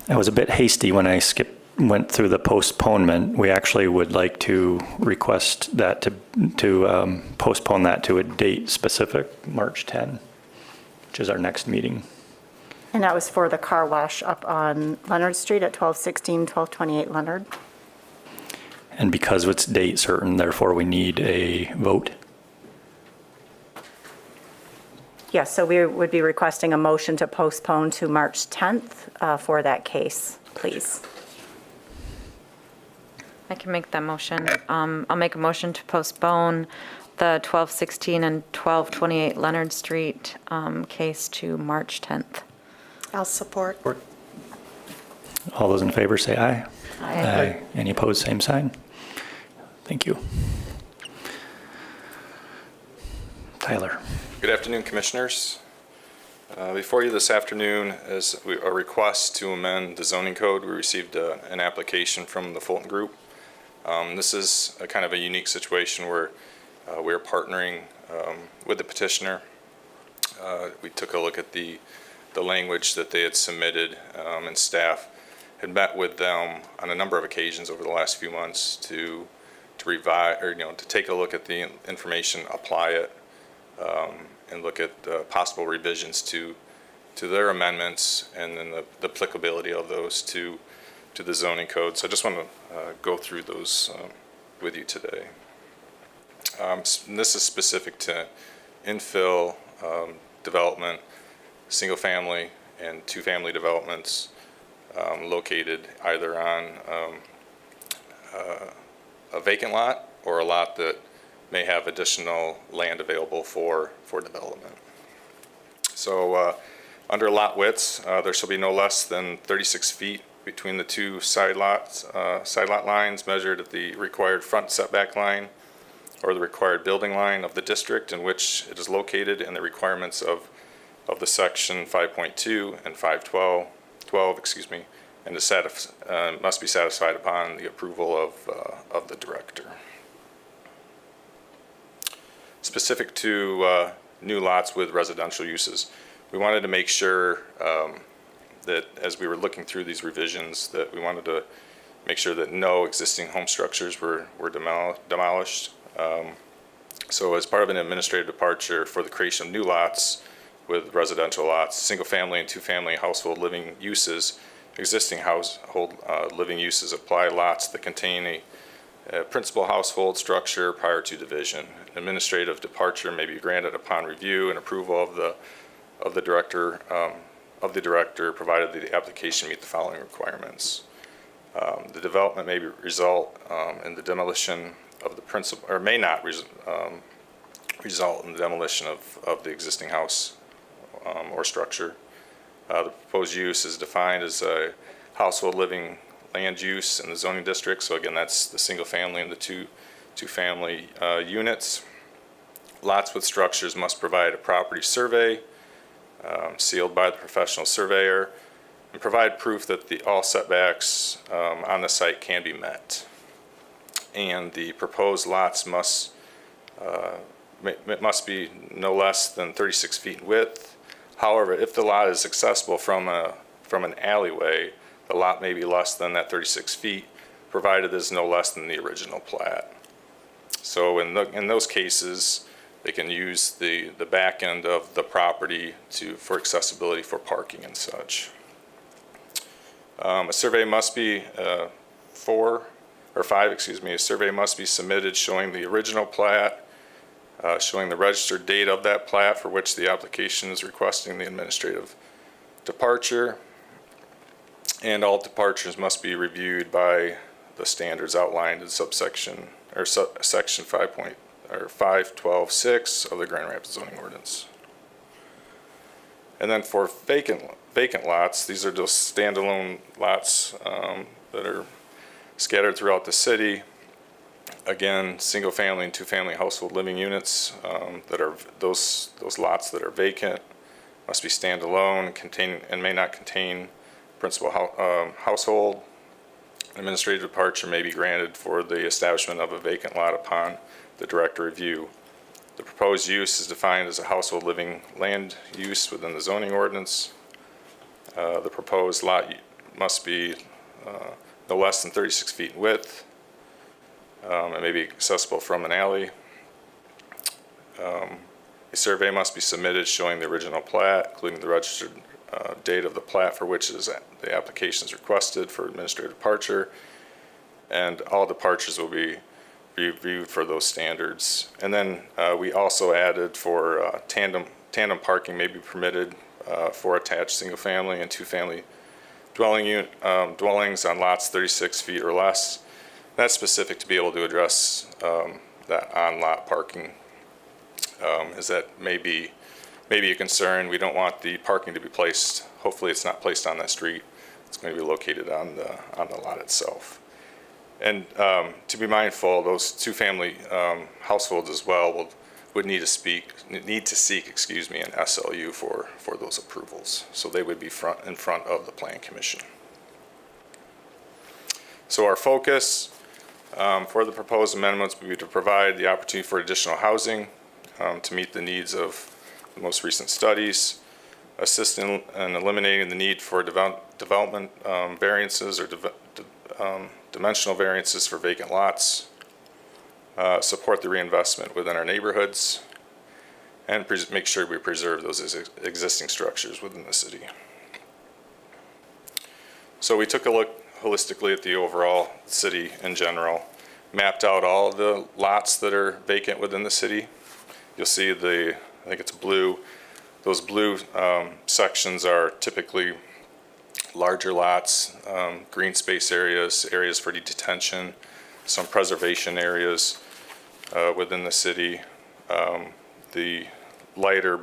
I was a bit hasty when I went through the postponement. We actually would like to request that to postpone that to a date specific, March 10, which is our next meeting. And that was for the car wash up on Leonard Street at 1216, 1228 Leonard. And because it's date certain, therefore we need a vote. Yes, so we would be requesting a motion to postpone to March 10th for that case, please. I can make that motion. I'll make a motion to postpone the 1216 and 1228 Leonard Street case to March 10th. I'll support. All those in favor say aye. Aye. Any opposed, same sign. Thank you. Tyler. Good afternoon, Commissioners. Before you this afternoon is a request to amend the zoning code. We received an application from the Fulton Group. This is a kind of a unique situation where we're partnering with the petitioner. We took a look at the language that they had submitted, and staff had met with them on a number of occasions over the last few months to revise, or to take a look at the information, apply it, and look at possible revisions to their amendments, and then the applicability of those to the zoning code. So I just want to go through those with you today. This is specific to infill development, single family and two family developments located either on a vacant lot or a lot that may have additional land available for development. So under lot widths, there shall be no less than 36 feet between the two side lot lines measured at the required front setback line or the required building line of the district in which it is located, and the requirements of the section 5.2 and 512, and must be satisfied upon the approval of the director. Specific to new lots with residential uses, we wanted to make sure that as we were looking through these revisions, that we wanted to make sure that no existing home structures were demolished. So as part of an administrative departure for the creation of new lots with residential lots, single family and two family household living uses, existing household living uses apply lots that contain a principal household structure prior to division. Administrative departure may be granted upon review and approval of the director, provided that the application meet the following requirements. The development may result in the demolition of the principal, or may not result in the demolition of the existing house or structure. The proposed use is defined as a household living land use in the zoning district. So again, that's the single family and the two family units. Lots with structures must provide a property survey sealed by the professional surveyor and provide proof that all setbacks on the site can be met. And the proposed lots must be no less than 36 feet in width. However, if the lot is accessible from an alleyway, the lot may be less than that 36 feet, provided it's no less than the original plat. So in those cases, they can use the back end of the property for accessibility for parking and such. A survey must be a survey must be submitted showing the original plat, showing the registered date of that plat for which the application is requesting the administrative departure, and all departures must be reviewed by the standards outlined in section 512.6 of the Grand Rapids zoning ordinance. And then for vacant lots, these are just standalone lots that are scattered throughout the city. Again, single family and two family household living units that are those lots that are vacant must be standalone, and may not contain principal household. Administrative departure may be granted for the establishment of a vacant lot upon the director review. The proposed use is defined as a household living land use within the zoning ordinance. The proposed lot must be no less than 36 feet in width. It may be accessible from an alley. A survey must be submitted showing the original plat, including the registered date of the plat for which the application is requested for administrative departure. And all departures will be reviewed for those standards. And then we also added for tandem parking may be permitted for attached single-family and two-family dwellings on lots 36 feet or less. That's specific to be able to address that on-lot parking, as that may be a concern. We don't want the parking to be placed, hopefully it's not placed on that street. It's going to be located on the lot itself. And to be mindful, those two-family households as well would need to seek an SLU for those approvals. So they would be in front of the Plan Commission. So our focus for the proposed amendments would be to provide the opportunity for additional housing to meet the needs of the most recent studies, assist in eliminating the need for development variances or dimensional variances for vacant lots, support the reinvestment within our neighborhoods, and make sure we preserve those existing structures within the city. So we took a look holistically at the overall city in general, mapped out all the lots that are vacant within the city. You'll see I think it's blue. Those blue sections are typically larger lots, green space areas, areas for detention, some preservation areas within the city. The lighter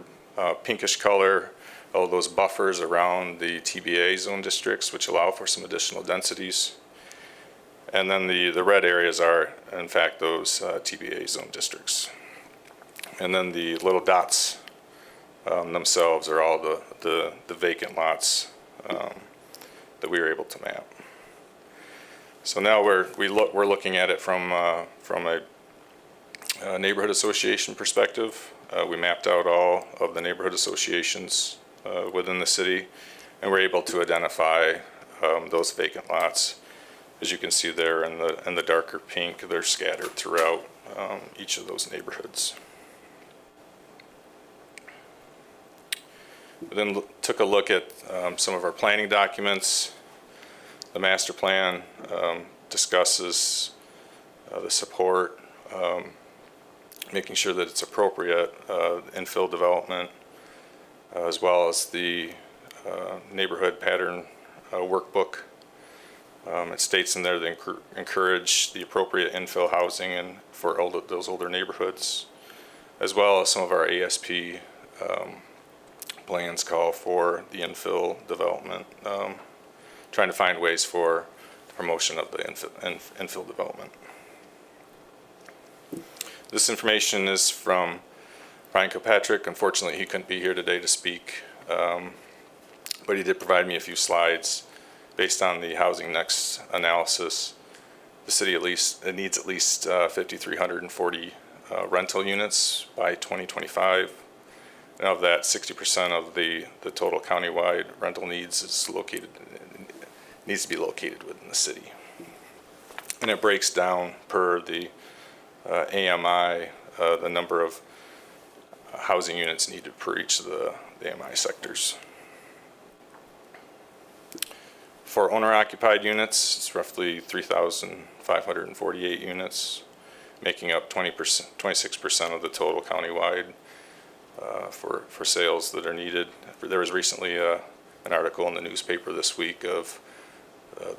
pinkish color, all those buffers around the TBA zone districts, which allow for some additional densities. And then the red areas are, in fact, those TBA zone districts. And then the little dots themselves are all the vacant lots that we were able to map. So now we're looking at it from a neighborhood association perspective. We mapped out all of the neighborhood associations within the city, and we're able to identify those vacant lots. As you can see there in the darker pink, they're scattered throughout each of those neighborhoods. We then took a look at some of our planning documents. The master plan discusses the support, making sure that it's appropriate, infill development, as well as the neighborhood pattern workbook. It states in there they encourage the appropriate infill housing and for those older neighborhoods, as well as some of our ASP plans call for the infill development, trying to find ways for the promotion of the infill development. This information is from Brian Kilpatrick. Unfortunately, he couldn't be here today to speak, but he did provide me a few slides based on the Housing Next analysis. The city needs at least 5,340 rental units by 2025. And of that, 60% of the total countywide rental needs needs to be located within the city. And it breaks down per the AMI, the number of housing units needed per each of the AMI sectors. For owner-occupied units, it's roughly 3,548 units, making up 26% of the total countywide for sales that are needed. There was recently an article in the newspaper this week of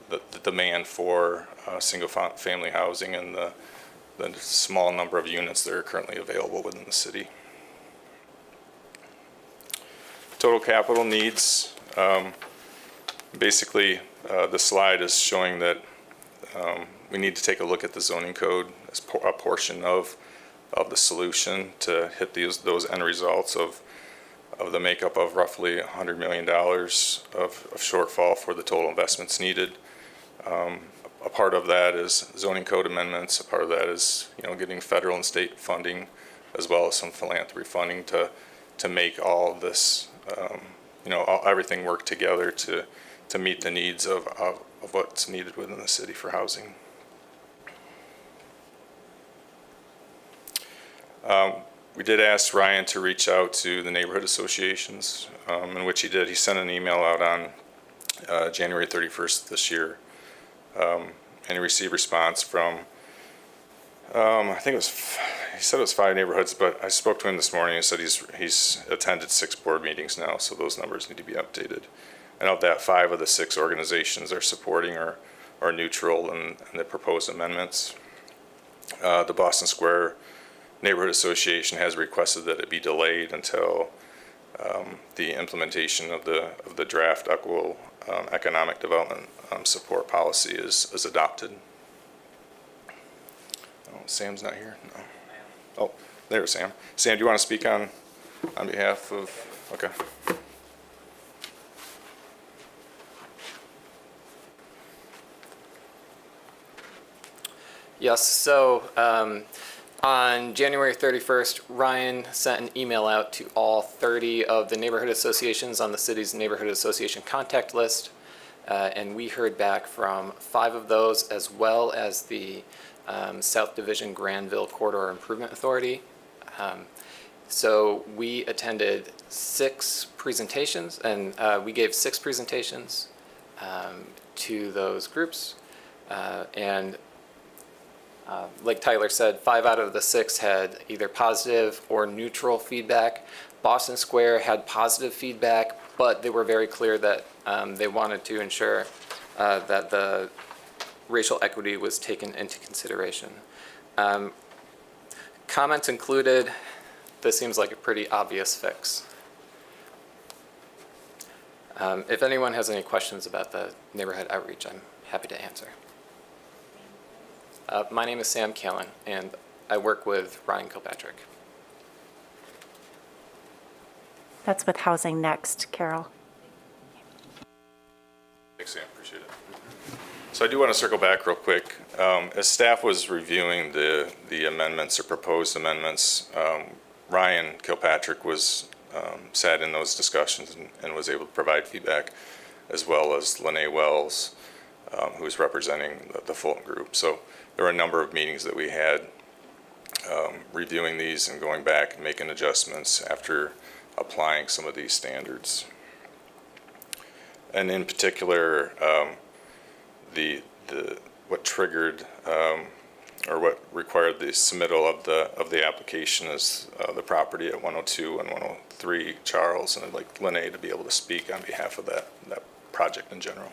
the demand for single-family housing and the small number of units that are currently available within the city. Total capital needs. Basically, the slide is showing that we need to take a look at the zoning code as a portion of the solution to hit those end results of the makeup of roughly $100 million of shortfall for the total investments needed. A part of that is zoning code amendments. A part of that is getting federal and state funding, as well as some philanthropy funding to make all this everything work together to to meet the needs of what's needed within the city for housing. We did ask Ryan to reach out to the neighborhood associations, in which he did. He sent an email out on January 31st this year, and he received response from, I think it was, he said it was 5 neighborhoods, but I spoke to him this morning and said he's attended 6 board meetings now, so those numbers need to be updated. And of that, 5 of the 6 organizations are supporting or neutral in the proposed amendments. The Boston Square Neighborhood Association has requested that it be delayed until the implementation of the draft equitable economic development support policy is adopted. Oh, Sam's not here? No. Oh, there's Sam. Sam, do you want to speak on behalf of, okay. Yes, so on January 31st, Ryan sent an email out to all 30 of the neighborhood associations on the city's neighborhood association contact list. And we heard back from 5 of those, as well as the South Division Granville Corridor Improvement Authority. So we attended 6 presentations, and we gave 6 presentations to those groups. And like Tyler said, 5 out of the 6 had either positive or neutral feedback. Boston Square had positive feedback, but they were very clear that they wanted to ensure that the racial equity was taken into consideration. Comments included, this seems like a pretty obvious fix. If anyone has any questions about the neighborhood outreach, I'm happy to answer. My name is Sam Callan, and I work with Ryan Kilpatrick. That's with Housing Next, Carol. Thanks, Sam, appreciate it. So I do want to circle back real quick. As staff was reviewing the amendments or proposed amendments, Ryan Kilpatrick was sat in those discussions and was able to provide feedback, as well as Lene Wells, who is representing the Fulton group. So there were a number of meetings that we had reviewing these and going back and making adjustments after applying some of these standards. And in particular, what triggered or what required the submittal of the application is the property at 102 and 103 Charles, and I'd like Lene to be able to speak on behalf of that project in general.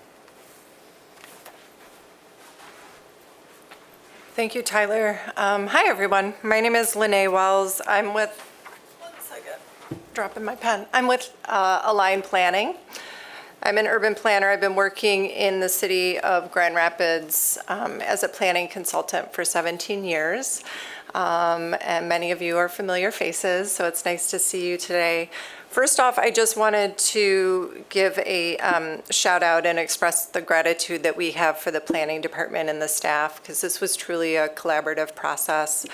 Thank you, Tyler. Hi, everyone. My name is Lene Wells. I'm with, one second, dropping my pen. I'm with Align Planning. I'm an urban planner. I've been working in the city of Grand Rapids as a planning consultant for 17 years. And many of you are familiar faces, so it's nice to see you today. First off, I just wanted to give a shout out and express the gratitude that we have for the planning department and the staff, because this was truly a collaborative process.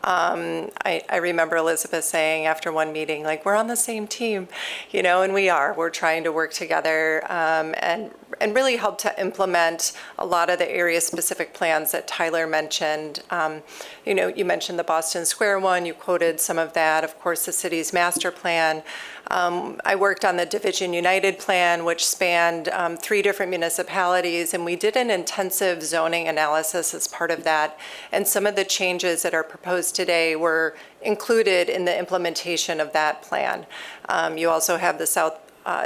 I remember Elizabeth saying after one meeting, like, we're on the same team, you know, and we are. We're trying to work together and really help to implement a lot of the area-specific plans that Tyler mentioned. You know, you mentioned the Boston Square one. You quoted some of that. Of course, the city's master plan. I worked on the Division United plan, which spanned 3 different municipalities, and we did an intensive zoning analysis as part of that. And some of the changes that are proposed today were included in the implementation of that plan. You also have the South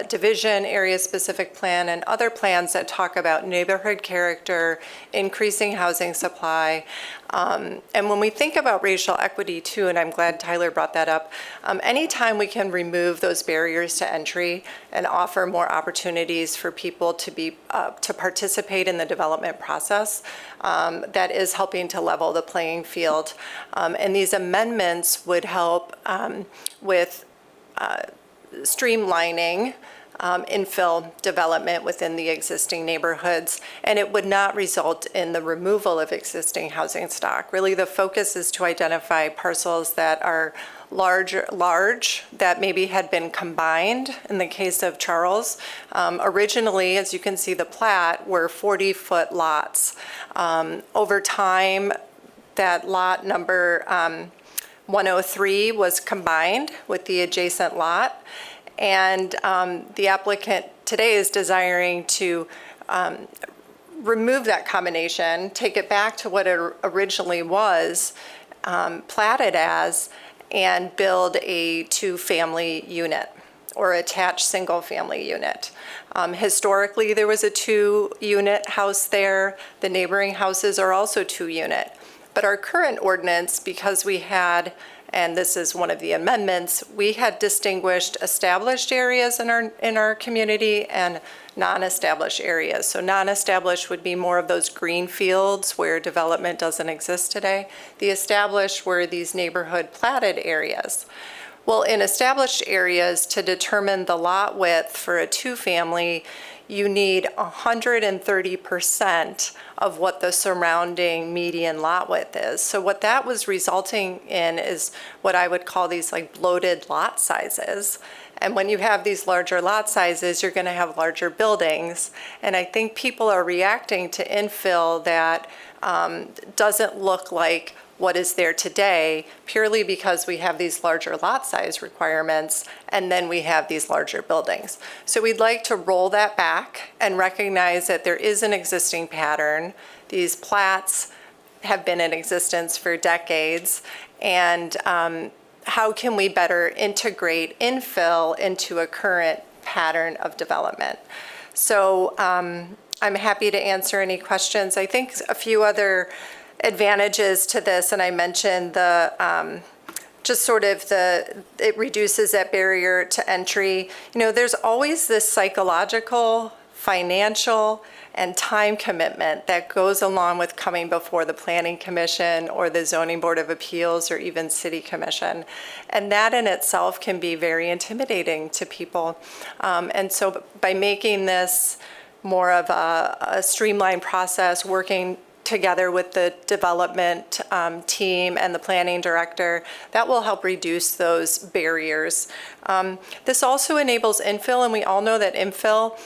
Division area-specific plan and other plans that talk about neighborhood character, increasing housing supply. And when we think about racial equity too, and I'm glad Tyler brought that up, anytime we can remove those barriers to entry and offer more opportunities for people to be to participate in the development process, that is helping to level the playing field. And these amendments would help with streamlining infill development within the existing neighborhoods, and it would not result in the removal of existing housing stock. Really, the focus is to identify parcels that are large that maybe had been combined. In the case of Charles, originally, as you can see, the plat were 40-foot lots. Over time, that lot number 103 was combined with the adjacent lot, and the applicant today is desiring to remove that combination, take it back to what it originally was platted as, and build a two-family unit or attached single-family unit. Historically, there was a two-unit house there. The neighboring houses are also two-unit. But our current ordinance, because we had, and this is one of the amendments, we had distinguished established areas in our community and non-established areas. So non-established would be more of those green fields where development doesn't exist today. The established were these neighborhood platted areas. Well, in established areas, to determine the lot width for a two-family, you need 130% of what the surrounding median lot width is. So what that was resulting in is what I would call these like bloated lot sizes. And when you have these larger lot sizes, you're going to have larger buildings. And I think people are reacting to infill that doesn't look like what is there today, purely because we have these larger lot size requirements, and then we have these larger buildings. So we'd like to roll that back and recognize that there is an existing pattern. These plats have been in existence for decades, and how can we better integrate infill into a current pattern of development? So I'm happy to answer any questions. I think a few other advantages to this, and I mentioned the just sort of it reduces that barrier to entry. You know, there's always this psychological, financial, and time commitment that goes along with coming before the Planning Commission or the Zoning Board of Appeals or even City Commission. And that in itself can be very intimidating to people. And so by making this more of a streamlined process, working together with the development team and the planning director, that will help reduce those barriers. This also enables infill, and we all know that infill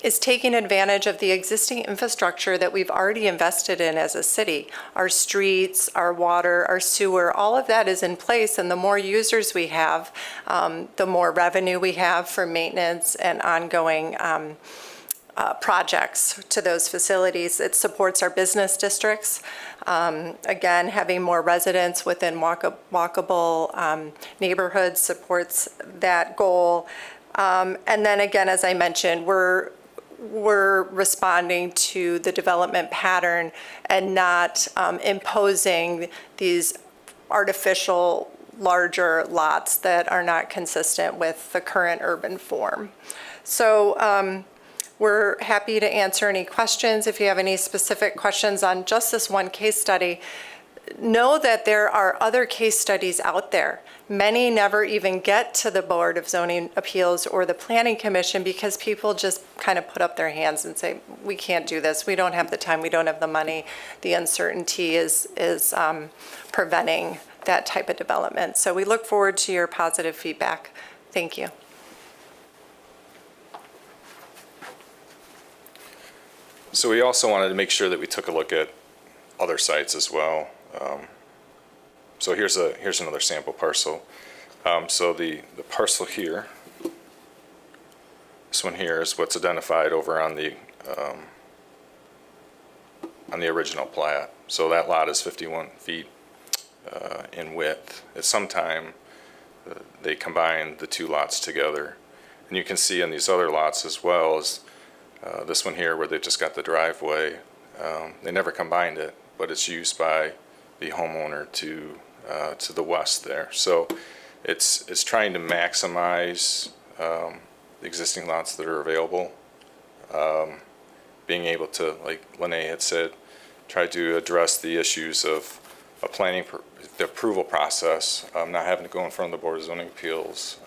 is taking advantage of the existing infrastructure that we've already invested in as a city. Our streets, our water, our sewer, all of that is in place, and the more users we have, the more revenue we have for maintenance and ongoing projects to those facilities. It supports our business districts. Again, having more residents within walkable neighborhoods supports that goal. And then again, as I mentioned, we're responding to the development pattern and not imposing these artificial larger lots that are not consistent with the current urban form. So we're happy to answer any questions. If you have any specific questions on just this one case study, know that there are other case studies out there. Many never even get to the Board of Zoning Appeals or the Planning Commission because people just kind of put up their hands and say, we can't do this, we don't have the time, we don't have the money. The uncertainty is preventing that type of development. So we look forward to your positive feedback. Thank you. So we also wanted to make sure that we took a look at other sites as well. So here's another sample parcel. So the parcel here, this one here is what's identified over on the original plat. So that lot is 51 feet in width. At some time, they combined the two lots together. And you can see in these other lots as well as this one here where they just got the driveway. They never combined it, but it's used by the homeowner to the west there. So it's trying to maximize the existing lots that are available. Being able to, like Lene had said, try to address the issues of planning, the approval process, not having to go in front of the Board of Zoning Appeals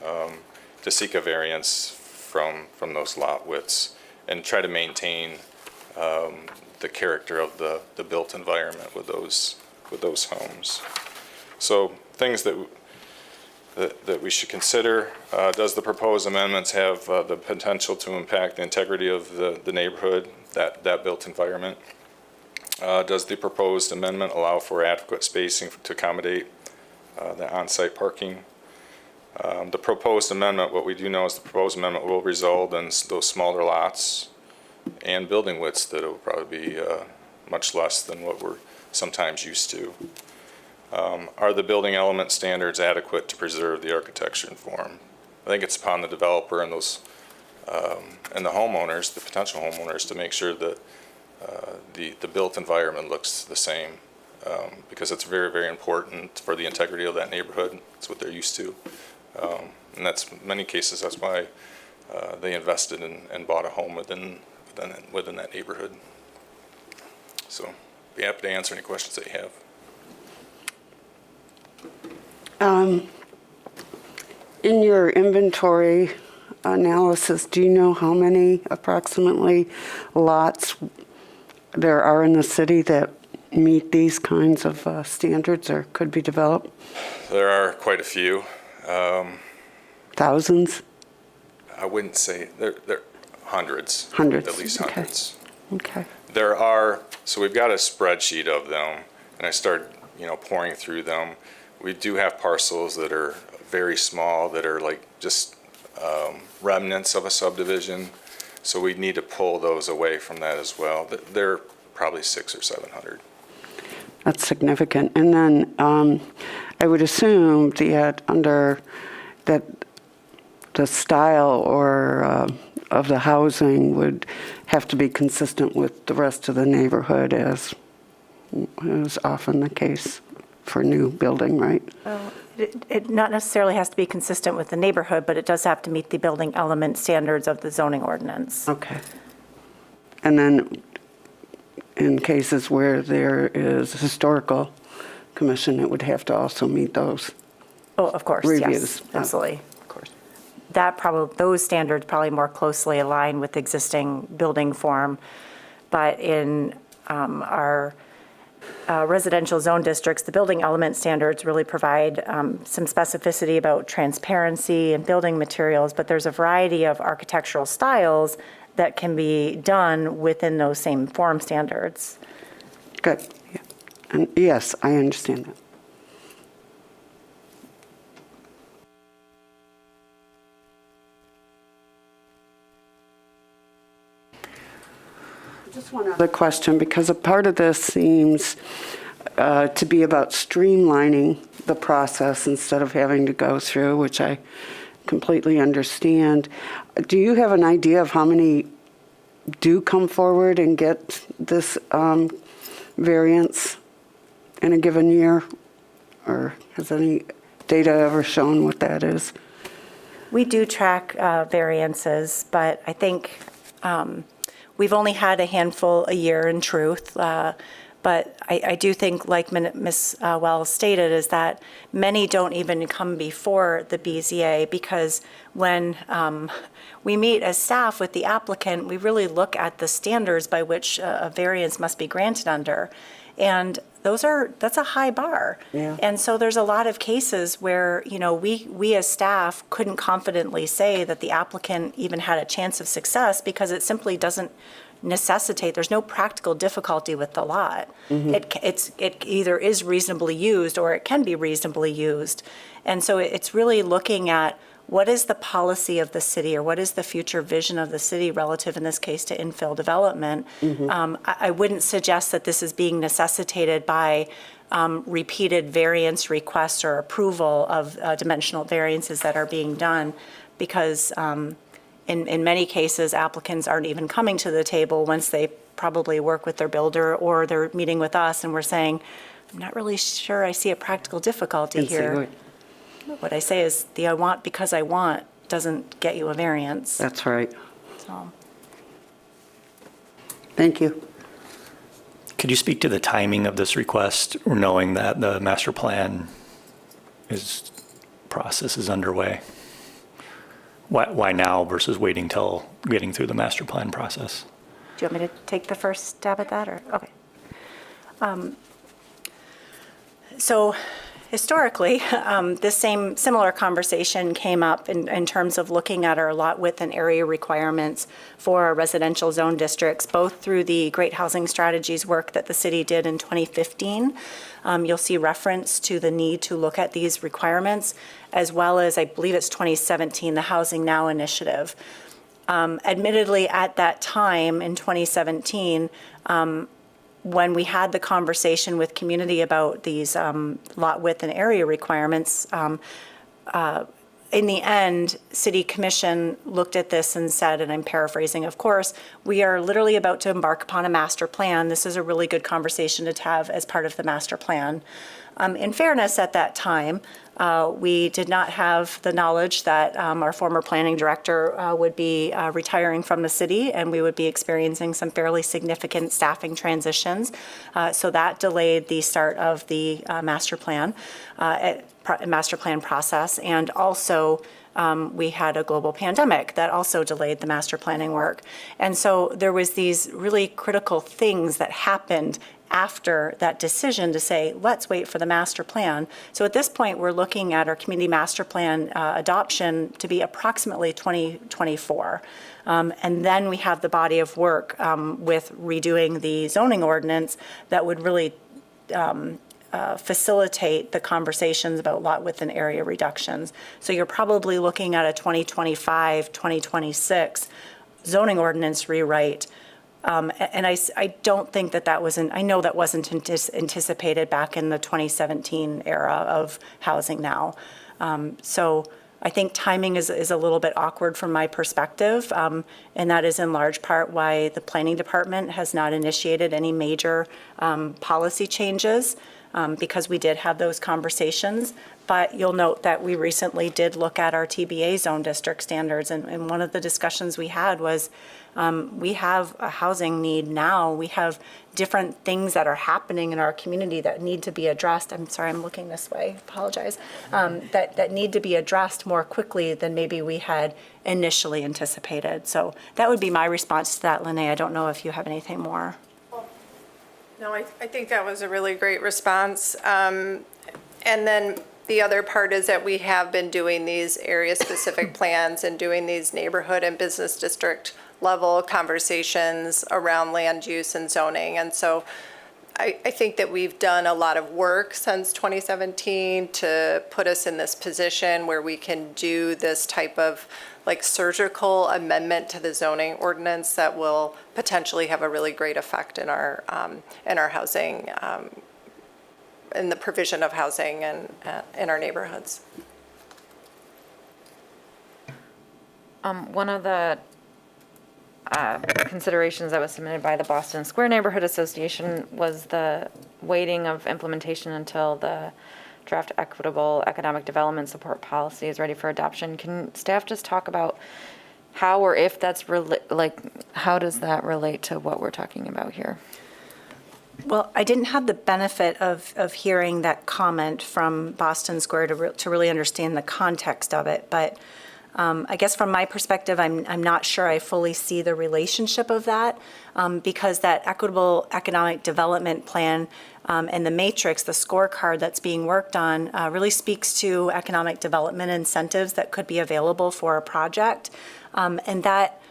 to seek a variance from those lot widths and try to maintain the character of the built environment with those homes. So things that we should consider, does the proposed amendments have the potential to impact the integrity of the neighborhood, that built environment? Does the proposed amendment allow for adequate spacing to accommodate the on-site parking? The proposed amendment, what we do know is the proposed amendment will result in those smaller lots and building widths that will probably be much less than what we're sometimes used to. Are the building element standards adequate to preserve the architecture and form? I think it's upon the developer and those and the homeowners, the potential homeowners, to make sure that the built environment looks the same, because it's very, very important for the integrity of that neighborhood. It's what they're used to, and that's in many cases that's why they invested and bought a home within that neighborhood. So, be happy to answer any questions that you have. In your inventory analysis, do you know how many approximately lots there are in the city that meet these kinds of standards or could be developed? There are quite a few. Thousands? I wouldn't say, they're hundreds. Hundreds, At least okay. hundreds. Okay. There are, so we've got a spreadsheet of them, and I started, pouring through them. We do have parcels that are very small, that are like just remnants of a subdivision. So we need to pull those away from that as well. They're probably 600 or 700. That's significant. And then I would assume that under that the style or of the housing would have to be consistent with the rest of the neighborhood, as is often the case for new building, right? It not necessarily has to be consistent with the neighborhood, but it does have to meet the building element standards of the zoning ordinance. Okay. And then in cases where there is historical commission, it would have to also meet those Oh, of course, reviews. yes, absolutely. Of course. Those standards probably more closely align with existing building form, but in our residential zone districts, the building element standards really provide some specificity about transparency and building materials, but there's a variety of architectural styles that can be done within those same form standards. Good. Yeah. And yes, I understand that. Just one other question, because a part of this seems to be about streamlining the process instead of having to go through, which I completely understand. Do you have an idea of how many do come forward and get this variance in a given year? Or has any data ever shown what that is? We do track variances, but I think we've only had a handful a year in truth. But I do think, like Ms. Wells stated, is that many don't even come before the BZA, because when we meet as staff with the applicant, we really look at the standards by which a variance must be granted under. And that's a high bar. Yeah. And so there's a lot of cases where, we as staff couldn't confidently say that the applicant even had a chance of success, because it simply doesn't necessitate, there's no practical difficulty with the lot. It either is reasonably used or it can be reasonably used. And so it's really looking at what is the policy of the city, or what is the future vision of the city relative, in this case, to infill development. I wouldn't suggest that this is being necessitated by repeated variance requests or approval of dimensional variances that are being done, because in many cases, applicants aren't even coming to the table once they probably work with their builder, or they're meeting with us and we're saying, I'm not really sure I see a practical difficulty here. What I say is, the I want because I want doesn't get you a variance. That's right. So, Thank you. Could you speak to the timing of this request, knowing that the master plan process is underway? why now versus waiting till getting through the master plan process? Do you want me to take the first stab at that, or, okay. So historically, this similar conversation came up in terms of looking at our lot width and area requirements for our residential zone districts, both through the Great Housing Strategies work that the city did in 2015. You'll see reference to the need to look at these requirements, as well as, I believe it's 2017, the Housing Now initiative. Admittedly, at that time in 2017, when we had the conversation with community about these lot width and area requirements, in the end, City Commission looked at this and said, and I'm paraphrasing, of course, we are literally about to embark upon a master plan. This is a really good conversation to have as part of the master plan. In fairness, at that time, we did not have the knowledge that our former planning director would be retiring from the city, and we would be experiencing some fairly significant staffing transitions. So that delayed the start of the master plan process, and also we had a global pandemic that also delayed the master planning work. And so there was these really critical things that happened after that decision to say, let's wait for the master plan. So at this point, we're looking at our community master plan adoption to be approximately 2024. And then we have the body of work with redoing the zoning ordinance that would really facilitate the conversations about lot width and area reductions. So you're probably looking at a 2025, 2026 zoning ordinance rewrite. And I don't think that wasn't, I know that wasn't anticipated back in the 2017 era of Housing Now. So I think timing is a little bit awkward from my perspective, and that is in large part why the planning department has not initiated any major policy changes, because we did have those conversations. But you'll note that we recently did look at our TBA zone district standards, and one of the discussions we had was we have a housing need now. We have different things that are happening in our community that need to be addressed. I'm sorry, I'm looking this way, apologize. That need to be addressed more quickly than maybe we had initially anticipated. So that would be my response to that, Lene. I don't know if you have anything more. No, I think that was a really great response. And then the other part is that we have been doing these area-specific plans and doing these neighborhood and business district level conversations around land use and zoning. And so I think that we've done a lot of work since 2017 to put us in this position where we can do this type of like surgical amendment to the zoning ordinance that will potentially have a really great effect in our housing, in the provision of housing and in our neighborhoods. One of the considerations that was submitted by the Boston Square Neighborhood Association was the waiting of implementation until the draft equitable economic development support policy is ready for adoption. Can staff just talk about how or if that's how does that relate to what we're talking about here? Well, I didn't have the benefit of hearing that comment from Boston Square to really understand the context of it, but I guess from my perspective, I'm not sure I fully see the relationship of that, because that equitable economic development plan and the matrix, the scorecard that's being worked on, really speaks to economic development incentives that could be available for a project, and that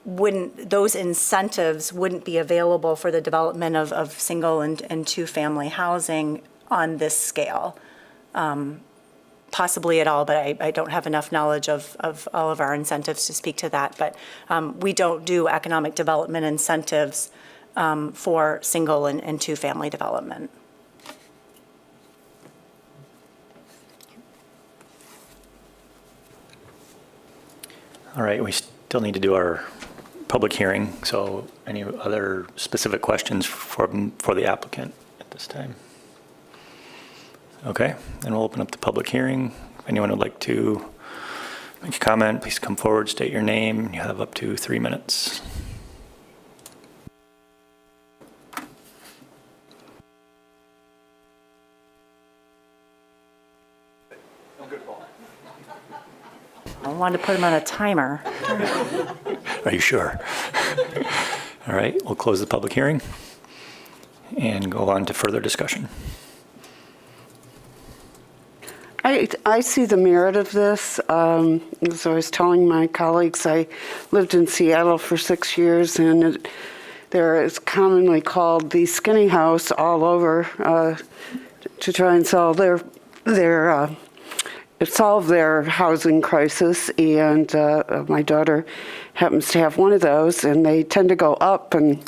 those incentives wouldn't be available for the development of single and two-family housing on this scale. Possibly at all, but I don't have enough knowledge of all of our incentives to speak to that. But we don't do economic development incentives for single and two-family development. All right, we still need to do our public hearing, so any other specific questions for the applicant at this time? Okay, then we'll open up the public hearing. If anyone would like to make a comment, please come forward, state your name. You have up to 3 minutes. I wanted to put him on a timer. Are you sure? All right, we'll close the public hearing and go on to further discussion. I see the merit of this. As I was telling my colleagues, I lived in Seattle for 6 years, and there is commonly called the skinny house all over to try and solve their housing crisis. And my daughter happens to have one of those, and they tend to go up and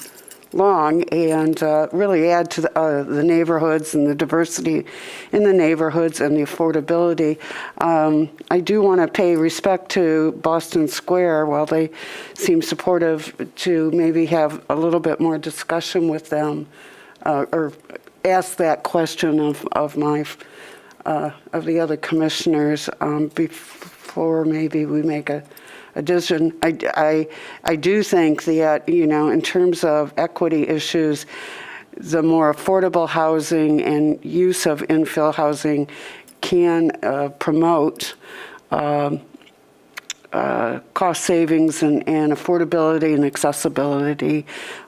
long and really add to the neighborhoods and the diversity in the neighborhoods and the affordability. I do want to pay respect to Boston Square. While they seem supportive, to maybe have a little bit more discussion with them or ask that question of the other commissioners before maybe we make a decision. I do think that, in terms of equity issues, the more affordable housing and use of infill housing can promote cost savings and affordability and accessibility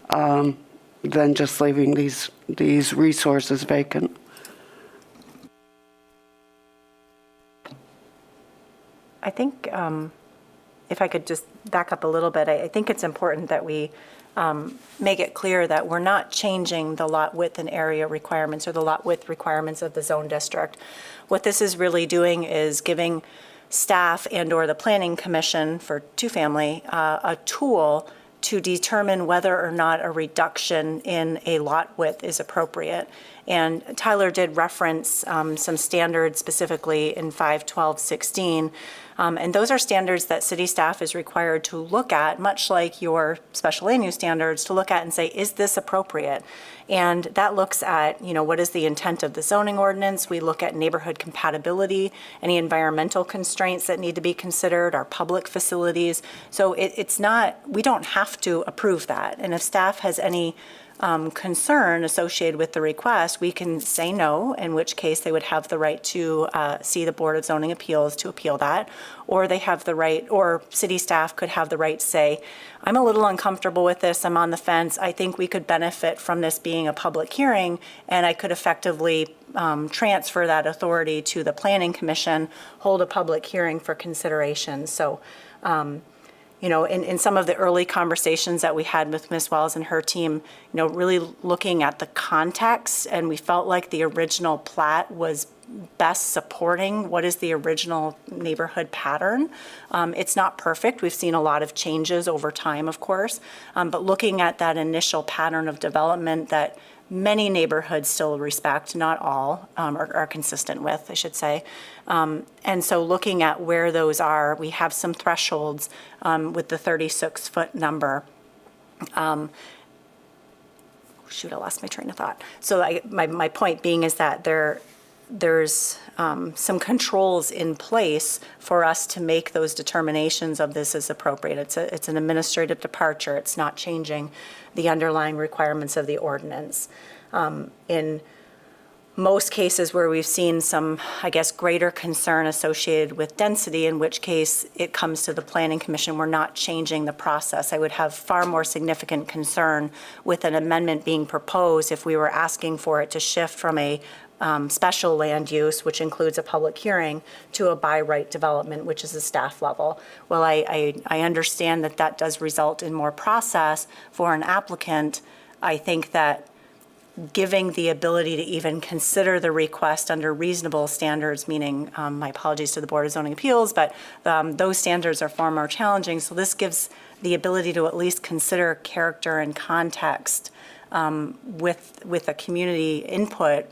than just leaving these resources vacant. I think if I could just back up a little bit, I think it's important that we make it clear that we're not changing the lot width and area requirements or the lot width requirements of the zone district. What this is really doing is giving staff and/or the Planning Commission for two-family a tool to determine whether or not a reduction in a lot width is appropriate. And Tyler did reference some standards specifically in 51216. And those are standards that city staff is required to look at, much like your special land use standards, to look at and say, is this appropriate? And that looks at, what is the intent of the zoning ordinance? We look at neighborhood compatibility, any environmental constraints that need to be considered, our public facilities. So it's not, we don't have to approve that. And if staff has any concern associated with the request, we can say no, in which case they would have the right to see the Board of Zoning Appeals to appeal that, or they have the right, or city staff could have the right to say, I'm a little uncomfortable with this, I'm on the fence, I think we could benefit from this being a public hearing, and I could effectively transfer that authority to the Planning Commission, hold a public hearing for consideration. So in some of the early conversations that we had with Ms. Wells and her team, really looking at the context, and we felt like the original plat was best supporting what is the original neighborhood pattern. It's not perfect. We've seen a lot of changes over time, of course, but looking at that initial pattern of development that many neighborhoods still respect, not all, are consistent with, I should say. And so looking at where those are, we have some thresholds with the 36-foot number. Shoot, I lost my train of thought. So my point being is that there's some controls in place for us to make those determinations of this is appropriate. It's an administrative departure. It's not changing the underlying requirements of the ordinance. In most cases where we've seen some, greater concern associated with density, in which case it comes to the Planning Commission, we're not changing the process. I would have far more significant concern with an amendment being proposed if we were asking for it to shift from a special land use, which includes a public hearing, to a by right development, which is a staff level. Well, I understand that does result in more process for an applicant. I think that giving the ability to even consider the request under reasonable standards, meaning, my apologies to the Board of Zoning Appeals, but those standards are far more challenging. So this gives the ability to at least consider character and context with a community input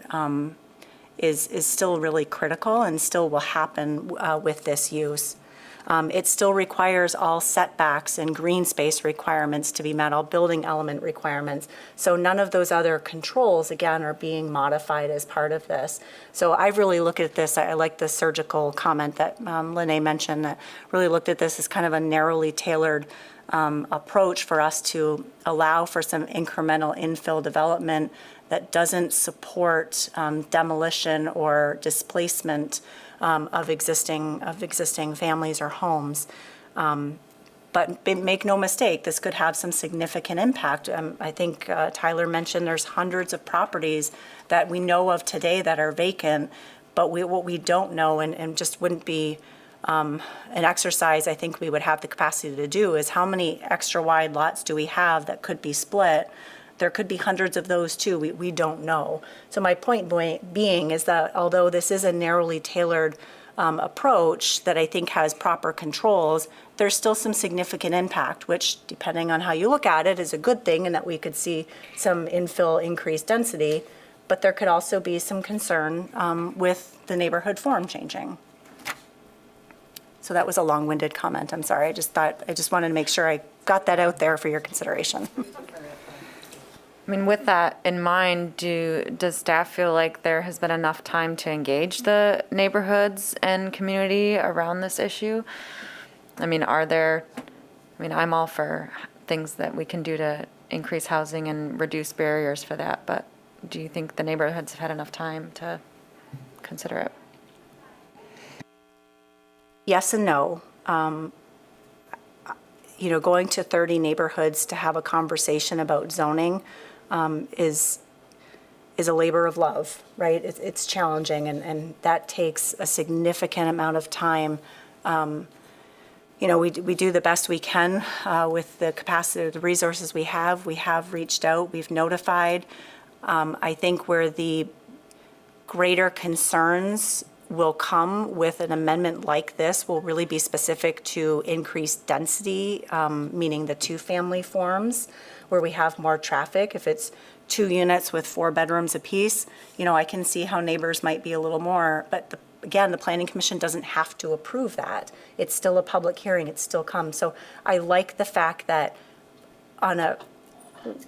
is still really critical and still will happen with this use. It still requires all setbacks and green space requirements to be met, all building element requirements. So none of those other controls, again, are being modified as part of this. So I really look at this, I like the surgical comment that Lene mentioned, that really looked at this as kind of a narrowly tailored approach for us to allow for some incremental infill development that doesn't support demolition or displacement of existing families or homes. But make no mistake, this could have some significant impact. I think Tyler mentioned there's hundreds of properties that we know of today that are vacant, but what we don't know and just wouldn't be an exercise I think we would have the capacity to do is how many extra wide lots do we have that could be split? There could be hundreds of those too, we don't know. So my point being is that although this is a narrowly tailored approach that I think has proper controls, there's still some significant impact, which depending on how you look at it is a good thing and that we could see some infill increased density, but there could also be some concern with the neighborhood form changing. So that was a long-winded comment, I'm sorry. I just wanted to make sure I got that out there for your consideration. I mean, with that in mind, does staff feel like there has been enough time to engage the neighborhoods and community around this issue? I mean, I'm all for things that we can do to increase housing and reduce barriers for that, but do you think the neighborhoods have had enough time to consider it? Yes and no. Going to 30 neighborhoods to have a conversation about zoning is a labor of love, right? It's challenging, and that takes a significant amount of time. We do the best we can with the capacity, the resources we have. We have reached out, we've notified. I think where the greater concerns will come with an amendment like this will really be specific to increased density, meaning the two-family forms where we have more traffic. If it's 2 units with 4 bedrooms apiece, I can see how neighbors might be a little more, but again, the Planning Commission doesn't have to approve that. It's still a public hearing, it still comes. So I like the fact that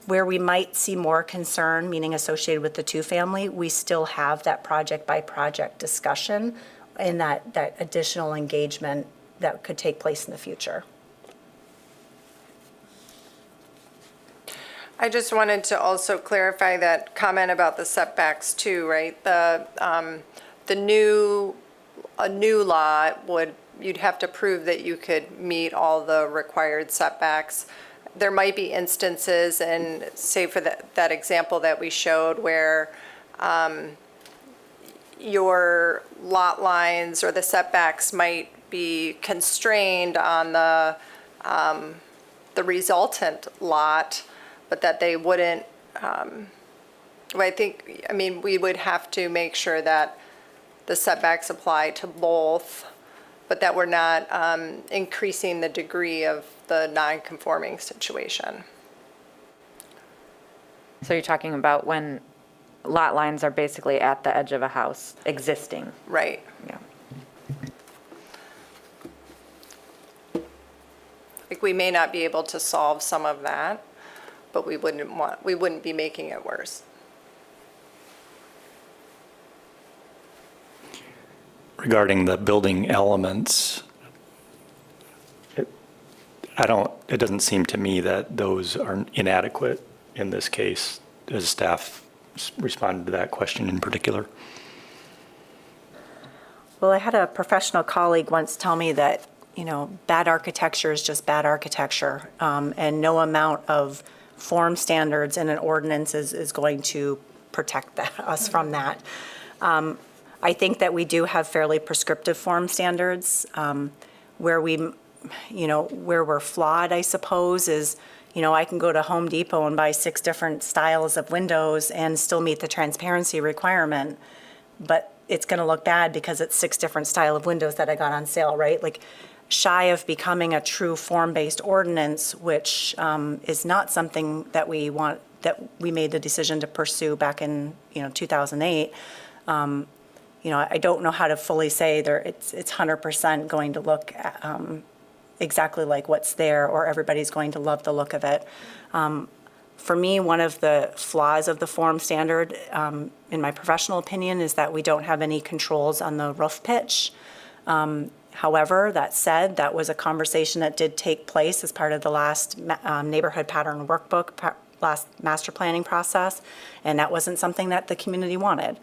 where we might see more concern, meaning associated with the two-family, we still have that project-by-project discussion and that additional engagement that could take place in the future. I just wanted to also clarify that comment about the setbacks too, right? A new lot you'd have to prove that you could meet all the required setbacks. There might be instances, and say for that example that we showed where your lot lines or the setbacks might be constrained on the resultant lot, but that they wouldn't, we would have to make sure that the setbacks apply to both, but that we're not increasing the degree of the non-conforming situation. So you're talking about when lot lines are basically at the edge of a house existing? Right. Yeah. We may not be able to solve some of that, but we wouldn't be making it worse. Regarding the building elements, it doesn't seem to me that those are inadequate in this case. Does staff respond to that question in particular? Well, I had a professional colleague once tell me that, bad architecture is just bad architecture, and no amount of form standards in an ordinance is going to protect us from that. I think that we do have fairly prescriptive form standards. Where we're flawed, I suppose, is, I can go to Home Depot and buy 6 different styles of windows and still meet the transparency requirement, but it's going to look bad because it's 6 different style of windows that I got on sale, right? Like, shy of becoming a true form-based ordinance, which is not something that we made the decision to pursue back in 2008. I don't know how to fully say it's 100% going to look exactly like what's there, or everybody's going to love the look of it. For me, one of the flaws of the form standard, in my professional opinion, is that we don't have any controls on the roof pitch. However, that said, that was a conversation that did take place as part of the last neighborhood pattern workbook last master planning process, and that wasn't something that the community wanted.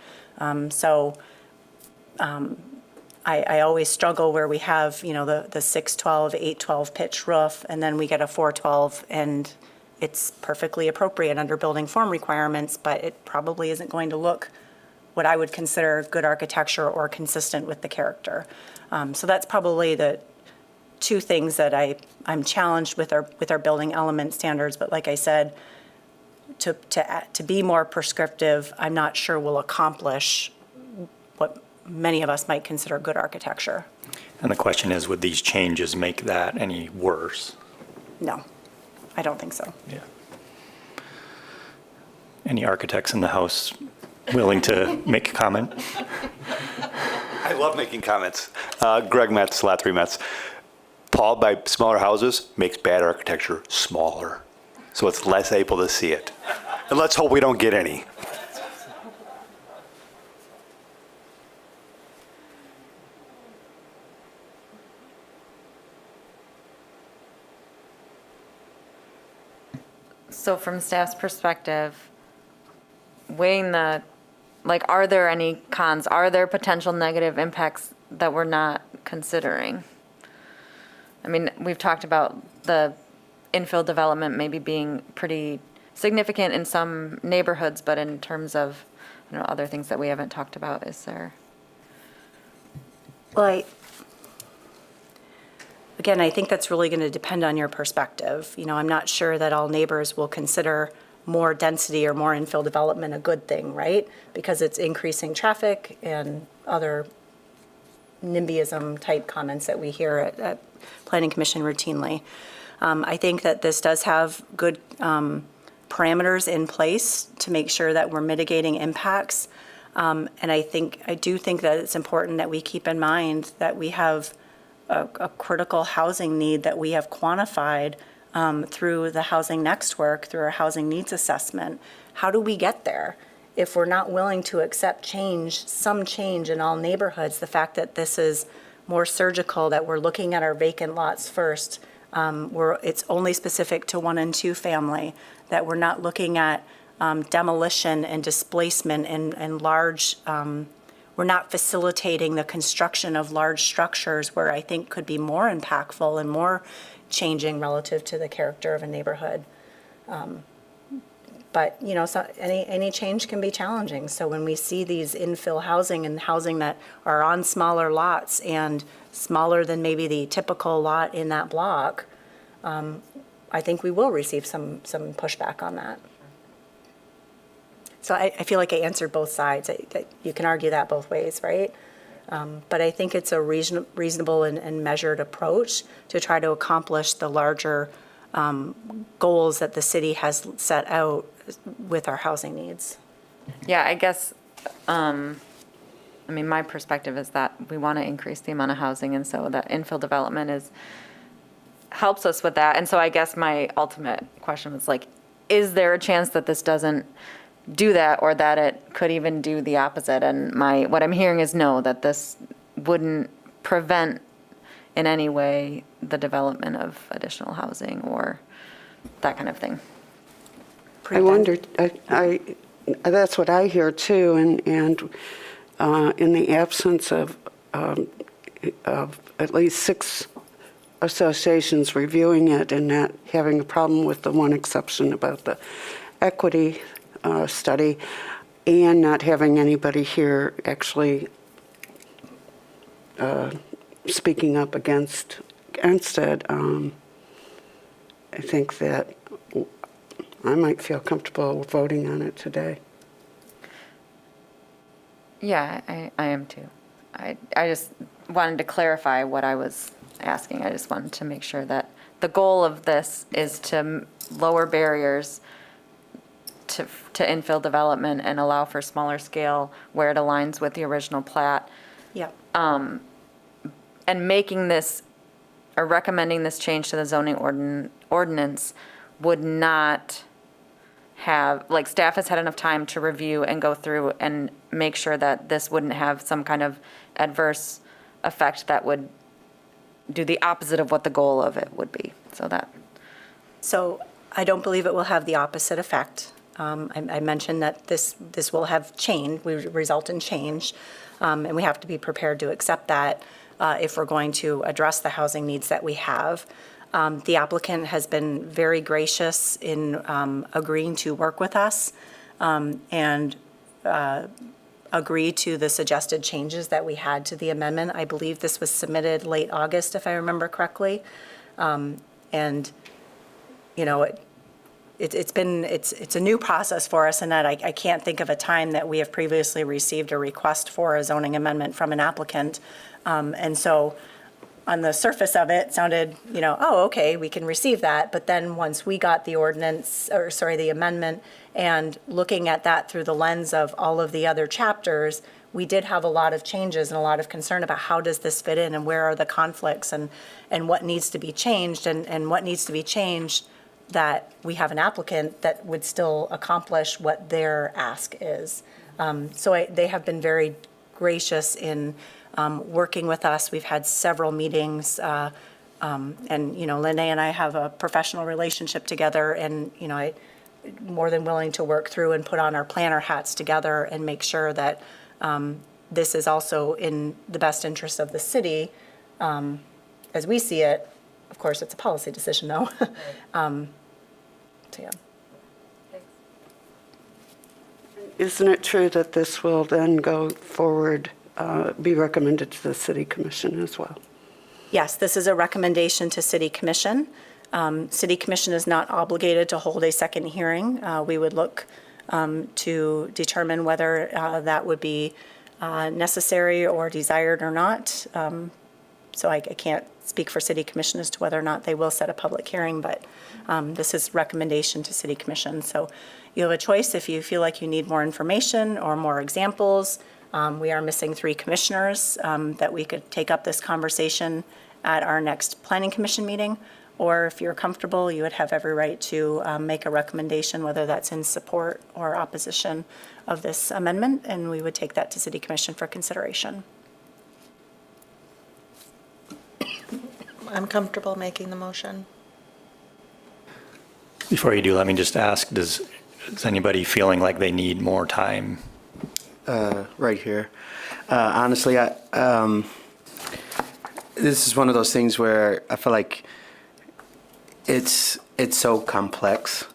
I always struggle where we have, the 612, 812 pitch roof, and then we get a 412, and it's perfectly appropriate under building form requirements, but it probably isn't going to look what I would consider good architecture or consistent with the character. So that's probably the two things that I'm challenged with our building element standards. But like I said, to be more prescriptive, I'm not sure will accomplish what many of us might consider good architecture. And the question is, would these changes make that any worse? No, I don't think so. Yeah. Any architects in the house willing to make a comment? I love making comments. Greg Metz, Lot 3 Metz. Paul, by smaller houses, makes bad architecture smaller, so it's less able to see it. And let's hope we don't get any. So from staff's perspective, weighing are there any cons? Are there potential negative impacts that we're not considering? I mean, we've talked about the infill development maybe being pretty significant in some neighborhoods, but in terms of, other things that we haven't talked about, is there? Well, again, I think that's really going to depend on your perspective. I'm not sure that all neighbors will consider more density or more infill development a good thing, right? Because it's increasing traffic and other NIMBYism type comments that we hear at Planning Commission routinely. I think that this does have good parameters in place to make sure that we're mitigating impacts. And I do think that it's important that we keep in mind that we have a critical housing need that we have quantified through the Housing Next work, through our housing needs assessment. How do we get there? If we're not willing to accept some change in all neighborhoods, the fact that this is more surgical, that we're looking at our vacant lots first, it's only specific to 1 and 2 family, that we're not looking at demolition and displacement and large, we're not facilitating the construction of large structures where I think could be more impactful and more changing relative to the character of a neighborhood. But, any change can be challenging. So when we see these infill housing and housing that are on smaller lots and smaller than maybe the typical lot in that block, I think we will receive some pushback on that. So I feel like I answered both sides. You can argue that both ways, right? But I think it's a reasonable and measured approach to try to accomplish the larger goals that the city has set out with our housing needs. Yeah, I guess, my perspective is that we want to increase the amount of housing, and so that infill development helps us with that. And so I guess my ultimate question was is there a chance that this doesn't do that, or that it could even do the opposite? And what I'm hearing is no, that this wouldn't prevent in any way the development of additional housing or that kind of thing. I wonder, that's what I hear too, and in the absence of at least 6 associations reviewing it and not having a problem with the one exception about the equity study, and not having anybody here actually speaking up against it, I think that I might feel comfortable voting on it today. Yeah, I am too. I just wanted to clarify what I was asking. I just wanted to make sure that the goal of this is to lower barriers to infill development and allow for smaller scale where it aligns with the original plat. Yep. And making this, or recommending this change to the zoning ordinance would not have, staff has had enough time to review and go through and make sure that this wouldn't have some kind of adverse effect that would do the opposite of what the goal of it would be. So I don't believe it will have the opposite effect. I mentioned that this will have change, will result in change, and we have to be prepared to accept that if we're going to address the housing needs that we have. The applicant has been very gracious in agreeing to work with us and agree to the suggested changes that we had to the amendment. I believe this was submitted late August, if I remember correctly. And, you know, it's a new process for us in that I can't think of a time that we have previously received a request for a zoning amendment from an applicant. And so on the surface of it, sounded, you know, oh, okay, we can receive that. But then once we got the the amendment, and looking at that through the lens of all of the other chapters, we did have a lot of changes and a lot of concern about how does this fit in and where are the conflicts and what needs to be changed and what needs to be changed that we have an applicant that would still accomplish what their ask is. They have been very gracious in working with us. We've had several meetings, and, you know, Lene and I have a professional relationship together, and, you know, I'm more than willing to work through and put on our planner hats together and make sure that this is also in the best interest of the city, as we see it. Of course, it's a policy decision, though. So, yeah. Isn't it true that this will then go forward, be recommended to the city commission as well? Yes, this is a recommendation to City Commission. City Commission is not obligated to hold a second hearing. We would look to determine whether that would be necessary or desired or not. So I can't speak for City Commission as to whether or not they will set a public hearing, but this is recommendation to City Commission. So you have a choice if you feel like you need more information or more examples. We are missing 3 commissioners that we could take up this conversation at our next Planning Commission meeting. Or if you're comfortable, you would have every right to make a recommendation, whether that's in support or opposition of this amendment, and we would take that to City Commission for consideration. I'm comfortable making the motion. Before you do, let me just ask, is anybody feeling like they need more time? Right here. Honestly, this is one of those things where I feel like it's so complex,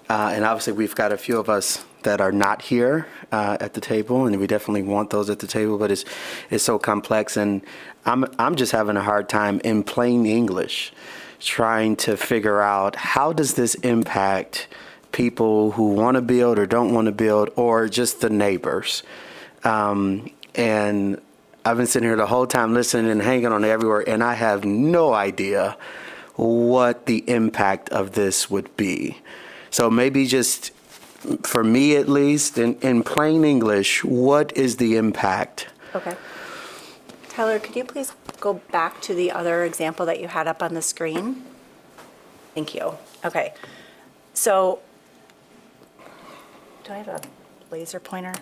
and obviously we've got a few of us that are not here at the table, and we definitely want those at the table. But it's so complex, and I'm just having a hard time in plain English trying to figure out how does this impact people who want to build or don't want to build, or just the neighbors. And I've been sitting here the whole time listening and hanging on everywhere, and I have no idea what the impact of this would be. So maybe just, for me at least, in plain English, what is the impact? Okay. Tyler, could you please go back to the other example that you had up on the screen? Thank you. Okay. So, do I have a laser pointer?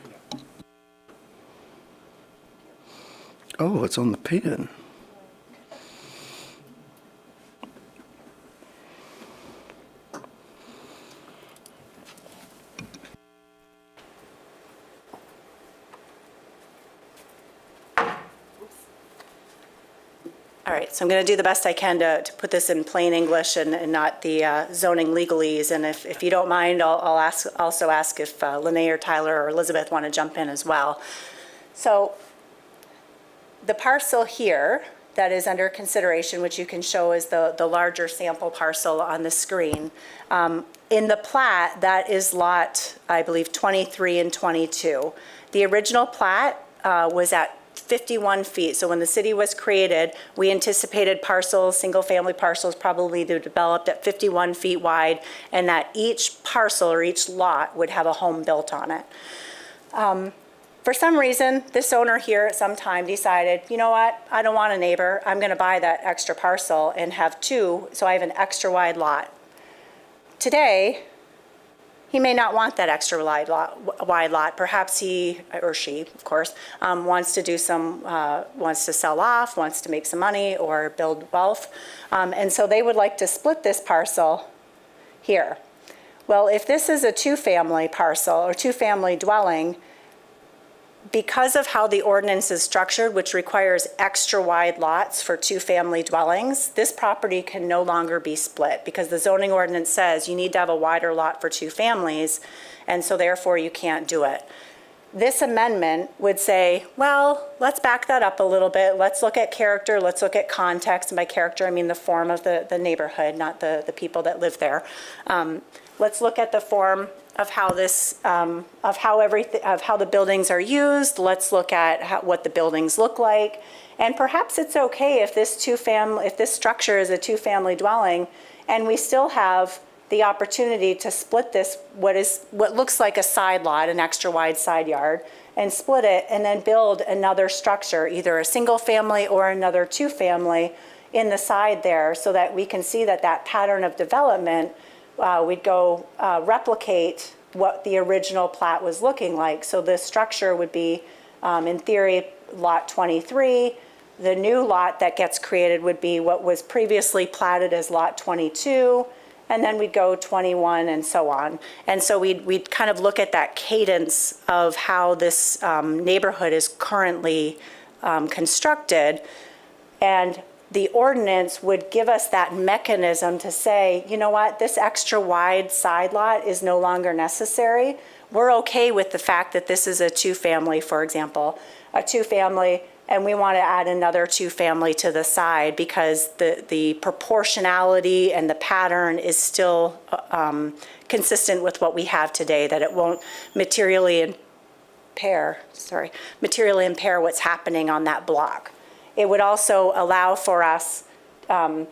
Oh, it's on the pen. All right, so I'm going to do the best I can to put this in plain English and not the zoning legalese. And if you don't mind, I'll also ask if Lene or Tyler or Elizabeth want to jump in as well. So the parcel here that is under consideration, which you can show as the larger sample parcel on the screen, in the plat, that is lot, I believe, 23 and 22. The original plat was at 51 feet. So when the city was created, we anticipated parcels, single-family parcels, probably to developed at 51 feet wide, and that each parcel or each lot would have a home built on it. For some reason, this owner here at some time decided, you know what, I don't want a neighbor. I'm going to buy that extra parcel and have 2, so I have an extra wide lot. Today, he may not want that extra wide lot. Perhaps he, or she, of course, wants to sell off, wants to make some money or build wealth. And so they would like to split this parcel here. Well, if this is a two-family parcel or two-family dwelling, because of how the ordinance is structured, which requires extra wide lots for two-family dwellings, this property can no longer be split because the zoning ordinance says you need to have a wider lot for two families, and so therefore you can't do it. This amendment would say, well, let's back that up a little bit. Let's look at character, let's look at context. And by character, I mean the form of the neighborhood, not the people that live there. Let's look at the form of how this, of how the buildings are used. Let's look at what the buildings look like. And perhaps it's okay if this structure is a two-family dwelling, and we still have the opportunity to split this, what looks like a side lot, an extra wide side yard, and split it and then build another structure, either a single family or another two-family in the side there, so that we can see that pattern of development, we'd go replicate what the original plat was looking like. So this structure would be, in theory, lot 23. The new lot that gets created would be what was previously platted as lot 22. And then we'd go 21 and so on. And so we'd kind of look at that cadence of how this neighborhood is currently constructed. And the ordinance would give us that mechanism to say, you know what, this extra wide side lot is no longer necessary. We're okay with the fact that this is a two-family, for example, a two-family, and we want to add another two-family to the side because the proportionality and the pattern is still consistent with what we have today, that it won't materially impair what's happening on that block. It would also allow for us to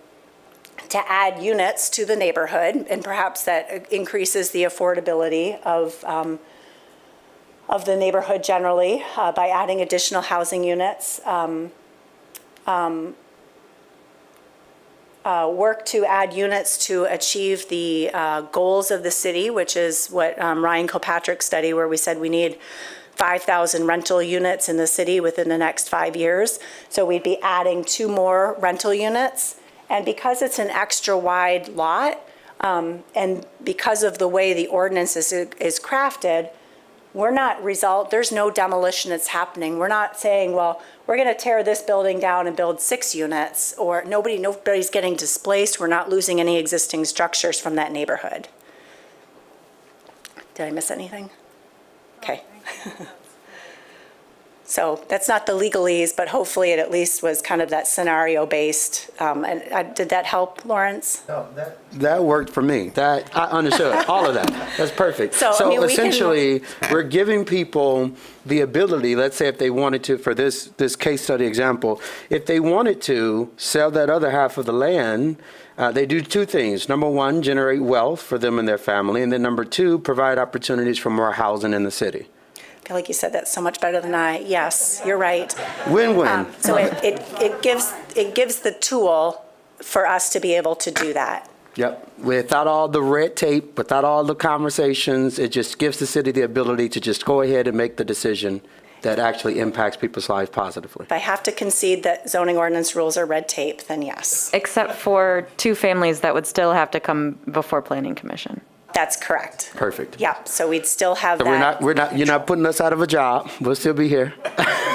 add units to the neighborhood, and perhaps that increases the affordability of the neighborhood generally by adding additional housing units. Work to add units to achieve the goals of the city, which is what Ryan Kilpatrick's study, where we said we need 5,000 rental units in the city within the next 5 years. So we'd be adding 2 more rental units. And because it's an extra wide lot, and because of the way the ordinance is crafted, there's no demolition that's happening. We're not saying, well, we're going to tear this building down and build 6 units, or nobody's getting displaced. We're not losing any existing structures from that neighborhood. Did I miss anything? Okay. So that's not the legalese, but hopefully it at least was kind of that scenario-based. Did that help, Lawrence? No, that worked for me. That I understood all of that. That's perfect. So, I mean, essentially, we're giving people the ability. Let's say if they wanted to, for this case study example, if they wanted to sell that other half of the land, they do 2 things. Number 1, generate wealth for them and their family, and then number 2, provide opportunities for more housing in the city. I feel like you said that so much better than I. Yes, you're right. Win-win. So it gives the tool for us to be able to do that. Yep. Without all the red tape, without all the conversations, it just gives the city the ability to just go ahead and make the decision that actually impacts people's lives positively. If I have to concede that zoning ordinance rules are red tape, then yes. Except for 2 families that would still have to come before Planning Commission. That's correct. Perfect. Yeah, so we'd still have So that. you're not putting us out of a job. We'll still be here.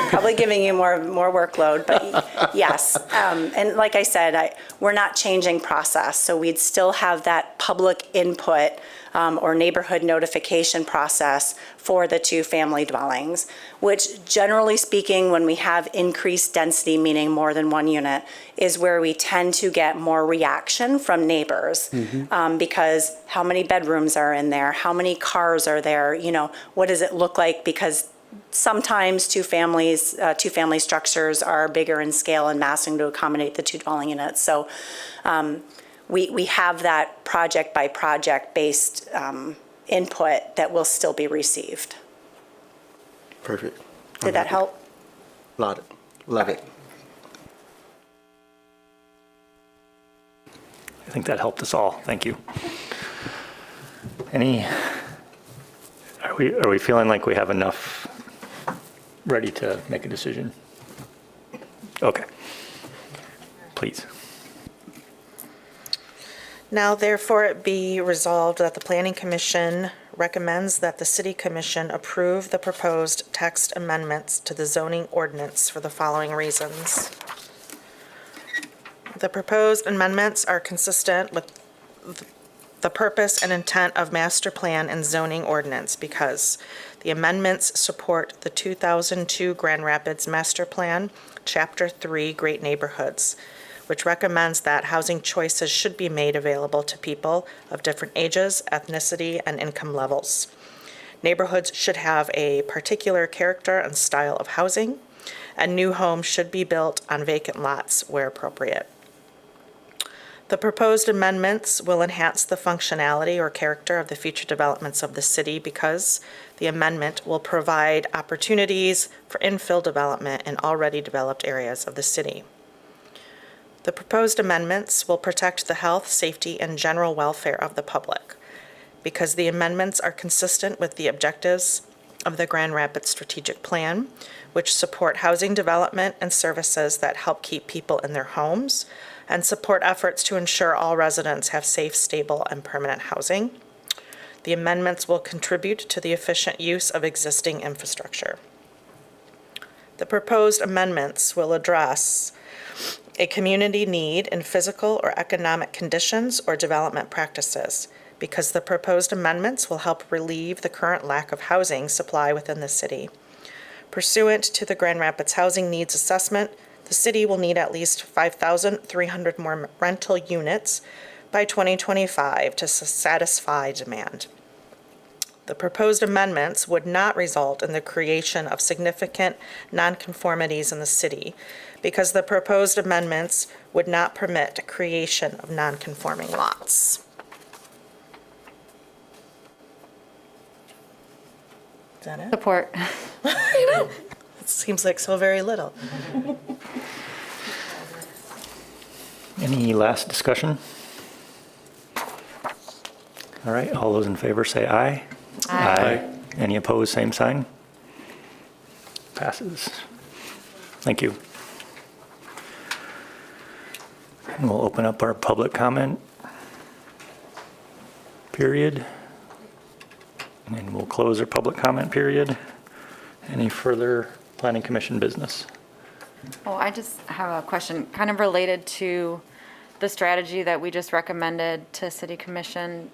Probably giving you more workload, but yes. And like I said, we're not changing process, so we'd still have that public input or neighborhood notification process for the 2-family dwellings, which generally speaking, when we have increased density, meaning more than 1 unit, is where we tend to get more reaction from neighbors. Because how many bedrooms are in there? How many cars are there? What does it look like? Because sometimes two-family structures are bigger in scale and massing to accommodate the 2 dwelling units. So we have that project by project based input that will still be received. Perfect. Did that help? Love it. Love it. I think that helped us all. Thank you. Are we feeling like we have enough ready to make a decision? Okay. Please. Now therefore it be resolved that the Planning Commission recommends that the City Commission approve the proposed text amendments to the zoning ordinance for the following reasons. The proposed amendments are consistent with the purpose and intent of master plan and zoning ordinance because the amendments support the 2002 Grand Rapids Master Plan, Chapter 3, Great Neighborhoods, which recommends that housing choices should be made available to people of different ages, ethnicity, and income levels. Neighborhoods should have a particular character and style of housing, and new homes should be built on vacant lots where appropriate. The proposed amendments will enhance the functionality or character of the future developments of the city because the amendment will provide opportunities for infill development in already developed areas of the city. The proposed amendments will protect the health, safety, and general welfare of the public because the amendments are consistent with the objectives of the Grand Rapids Strategic Plan, which support housing development and services that help keep people in their homes and support efforts to ensure all residents have safe, stable, and permanent housing. The amendments will contribute to the efficient use of existing infrastructure. The proposed amendments will address a community need in physical or economic conditions or development practices, because the proposed amendments will help relieve the current lack of housing supply within the city. Pursuant to the Grand Rapids Housing Needs Assessment, the city will need at least 5,300 more rental units by 2025 to satisfy demand. The proposed amendments would not result in the creation of significant nonconformities in the city because the proposed amendments would not permit creation of nonconforming lots. Is that it? Support. It seems like so very little. Any last discussion? All right, all those in favor say aye. Aye. Any opposed, same sign? Passes. Thank you. And we'll open up our public comment period. And then we'll close our public comment period. Any further Planning Commission business? Oh, I just have a question, kind of related to the strategy that we just recommended to City Commission,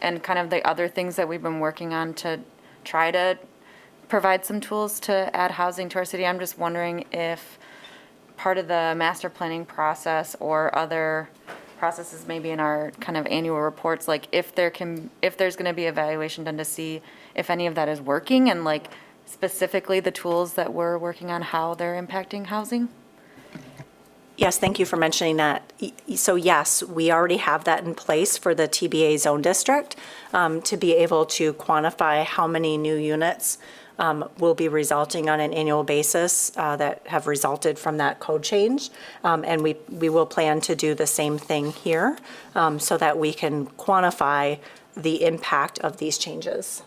and kind of the other things that we've been working on to try to provide some tools to add housing to our city. I'm just wondering if part of the master planning process or other processes maybe in our kind of annual reports, like if there's going to be evaluation done to see if any of that is working, and like specifically the tools that we're working on, how they're impacting housing? Yes, thank you for mentioning that. So yes, we already have that in place for the TBA zone district to be able to quantify how many new units will be resulting on an annual basis that have resulted from that code change. And we will plan to do the same thing here so that we can quantify the impact of these changes.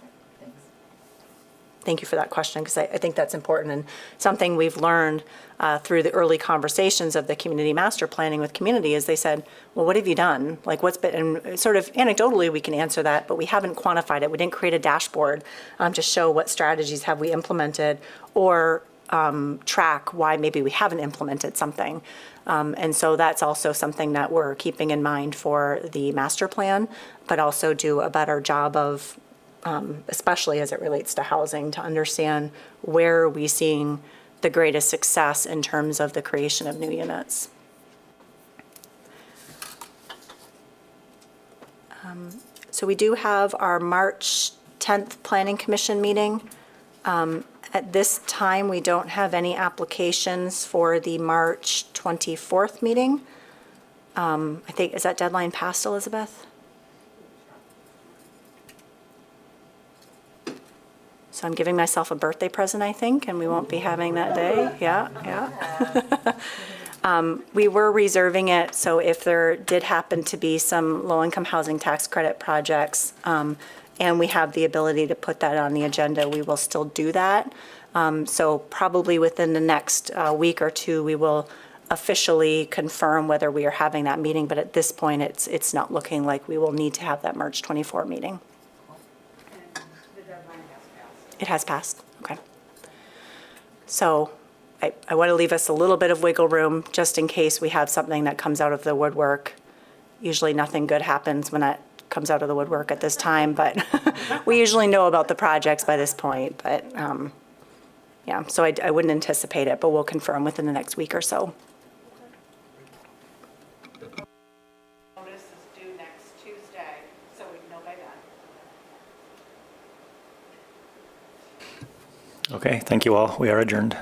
Thank you for that question, because I think that's important and something we've learned through the early conversations of the community master planning with community is they said, well, what have you done? Like what's been, and sort of anecdotally we can answer that, but we haven't quantified it. We didn't create a dashboard to show what strategies have we implemented or track why maybe we haven't implemented something. And so that's also something that we're keeping in mind for the master plan, but also do a better job of especially as it relates to housing, to understand where are we seeing the greatest success in terms of the creation of new units. So we do have our March 10th Planning Commission meeting. At this time, we don't have any applications for the March 24th meeting. I think, is that deadline passed, Elizabeth? So I'm giving myself a birthday present, I think, and we won't be having that day. Yeah. We were reserving it, so if there did happen to be some low-income housing tax credit projects, and we have the ability to put that on the agenda, we will still do that. So probably within the next week or two, we will officially confirm whether we are having that meeting, but at this point, it's not looking like we will need to have that March 24 meeting. It has passed, okay. So I want to leave us a little bit of wiggle room just in case we have something that comes out of the woodwork. Usually nothing good happens when that comes out of the woodwork at this time, but we usually know about the projects by this point, but yeah, so I wouldn't anticipate it, but we'll confirm within the next week or so. Notice is due next Tuesday, so we know by then. Okay, thank you all. We are adjourned.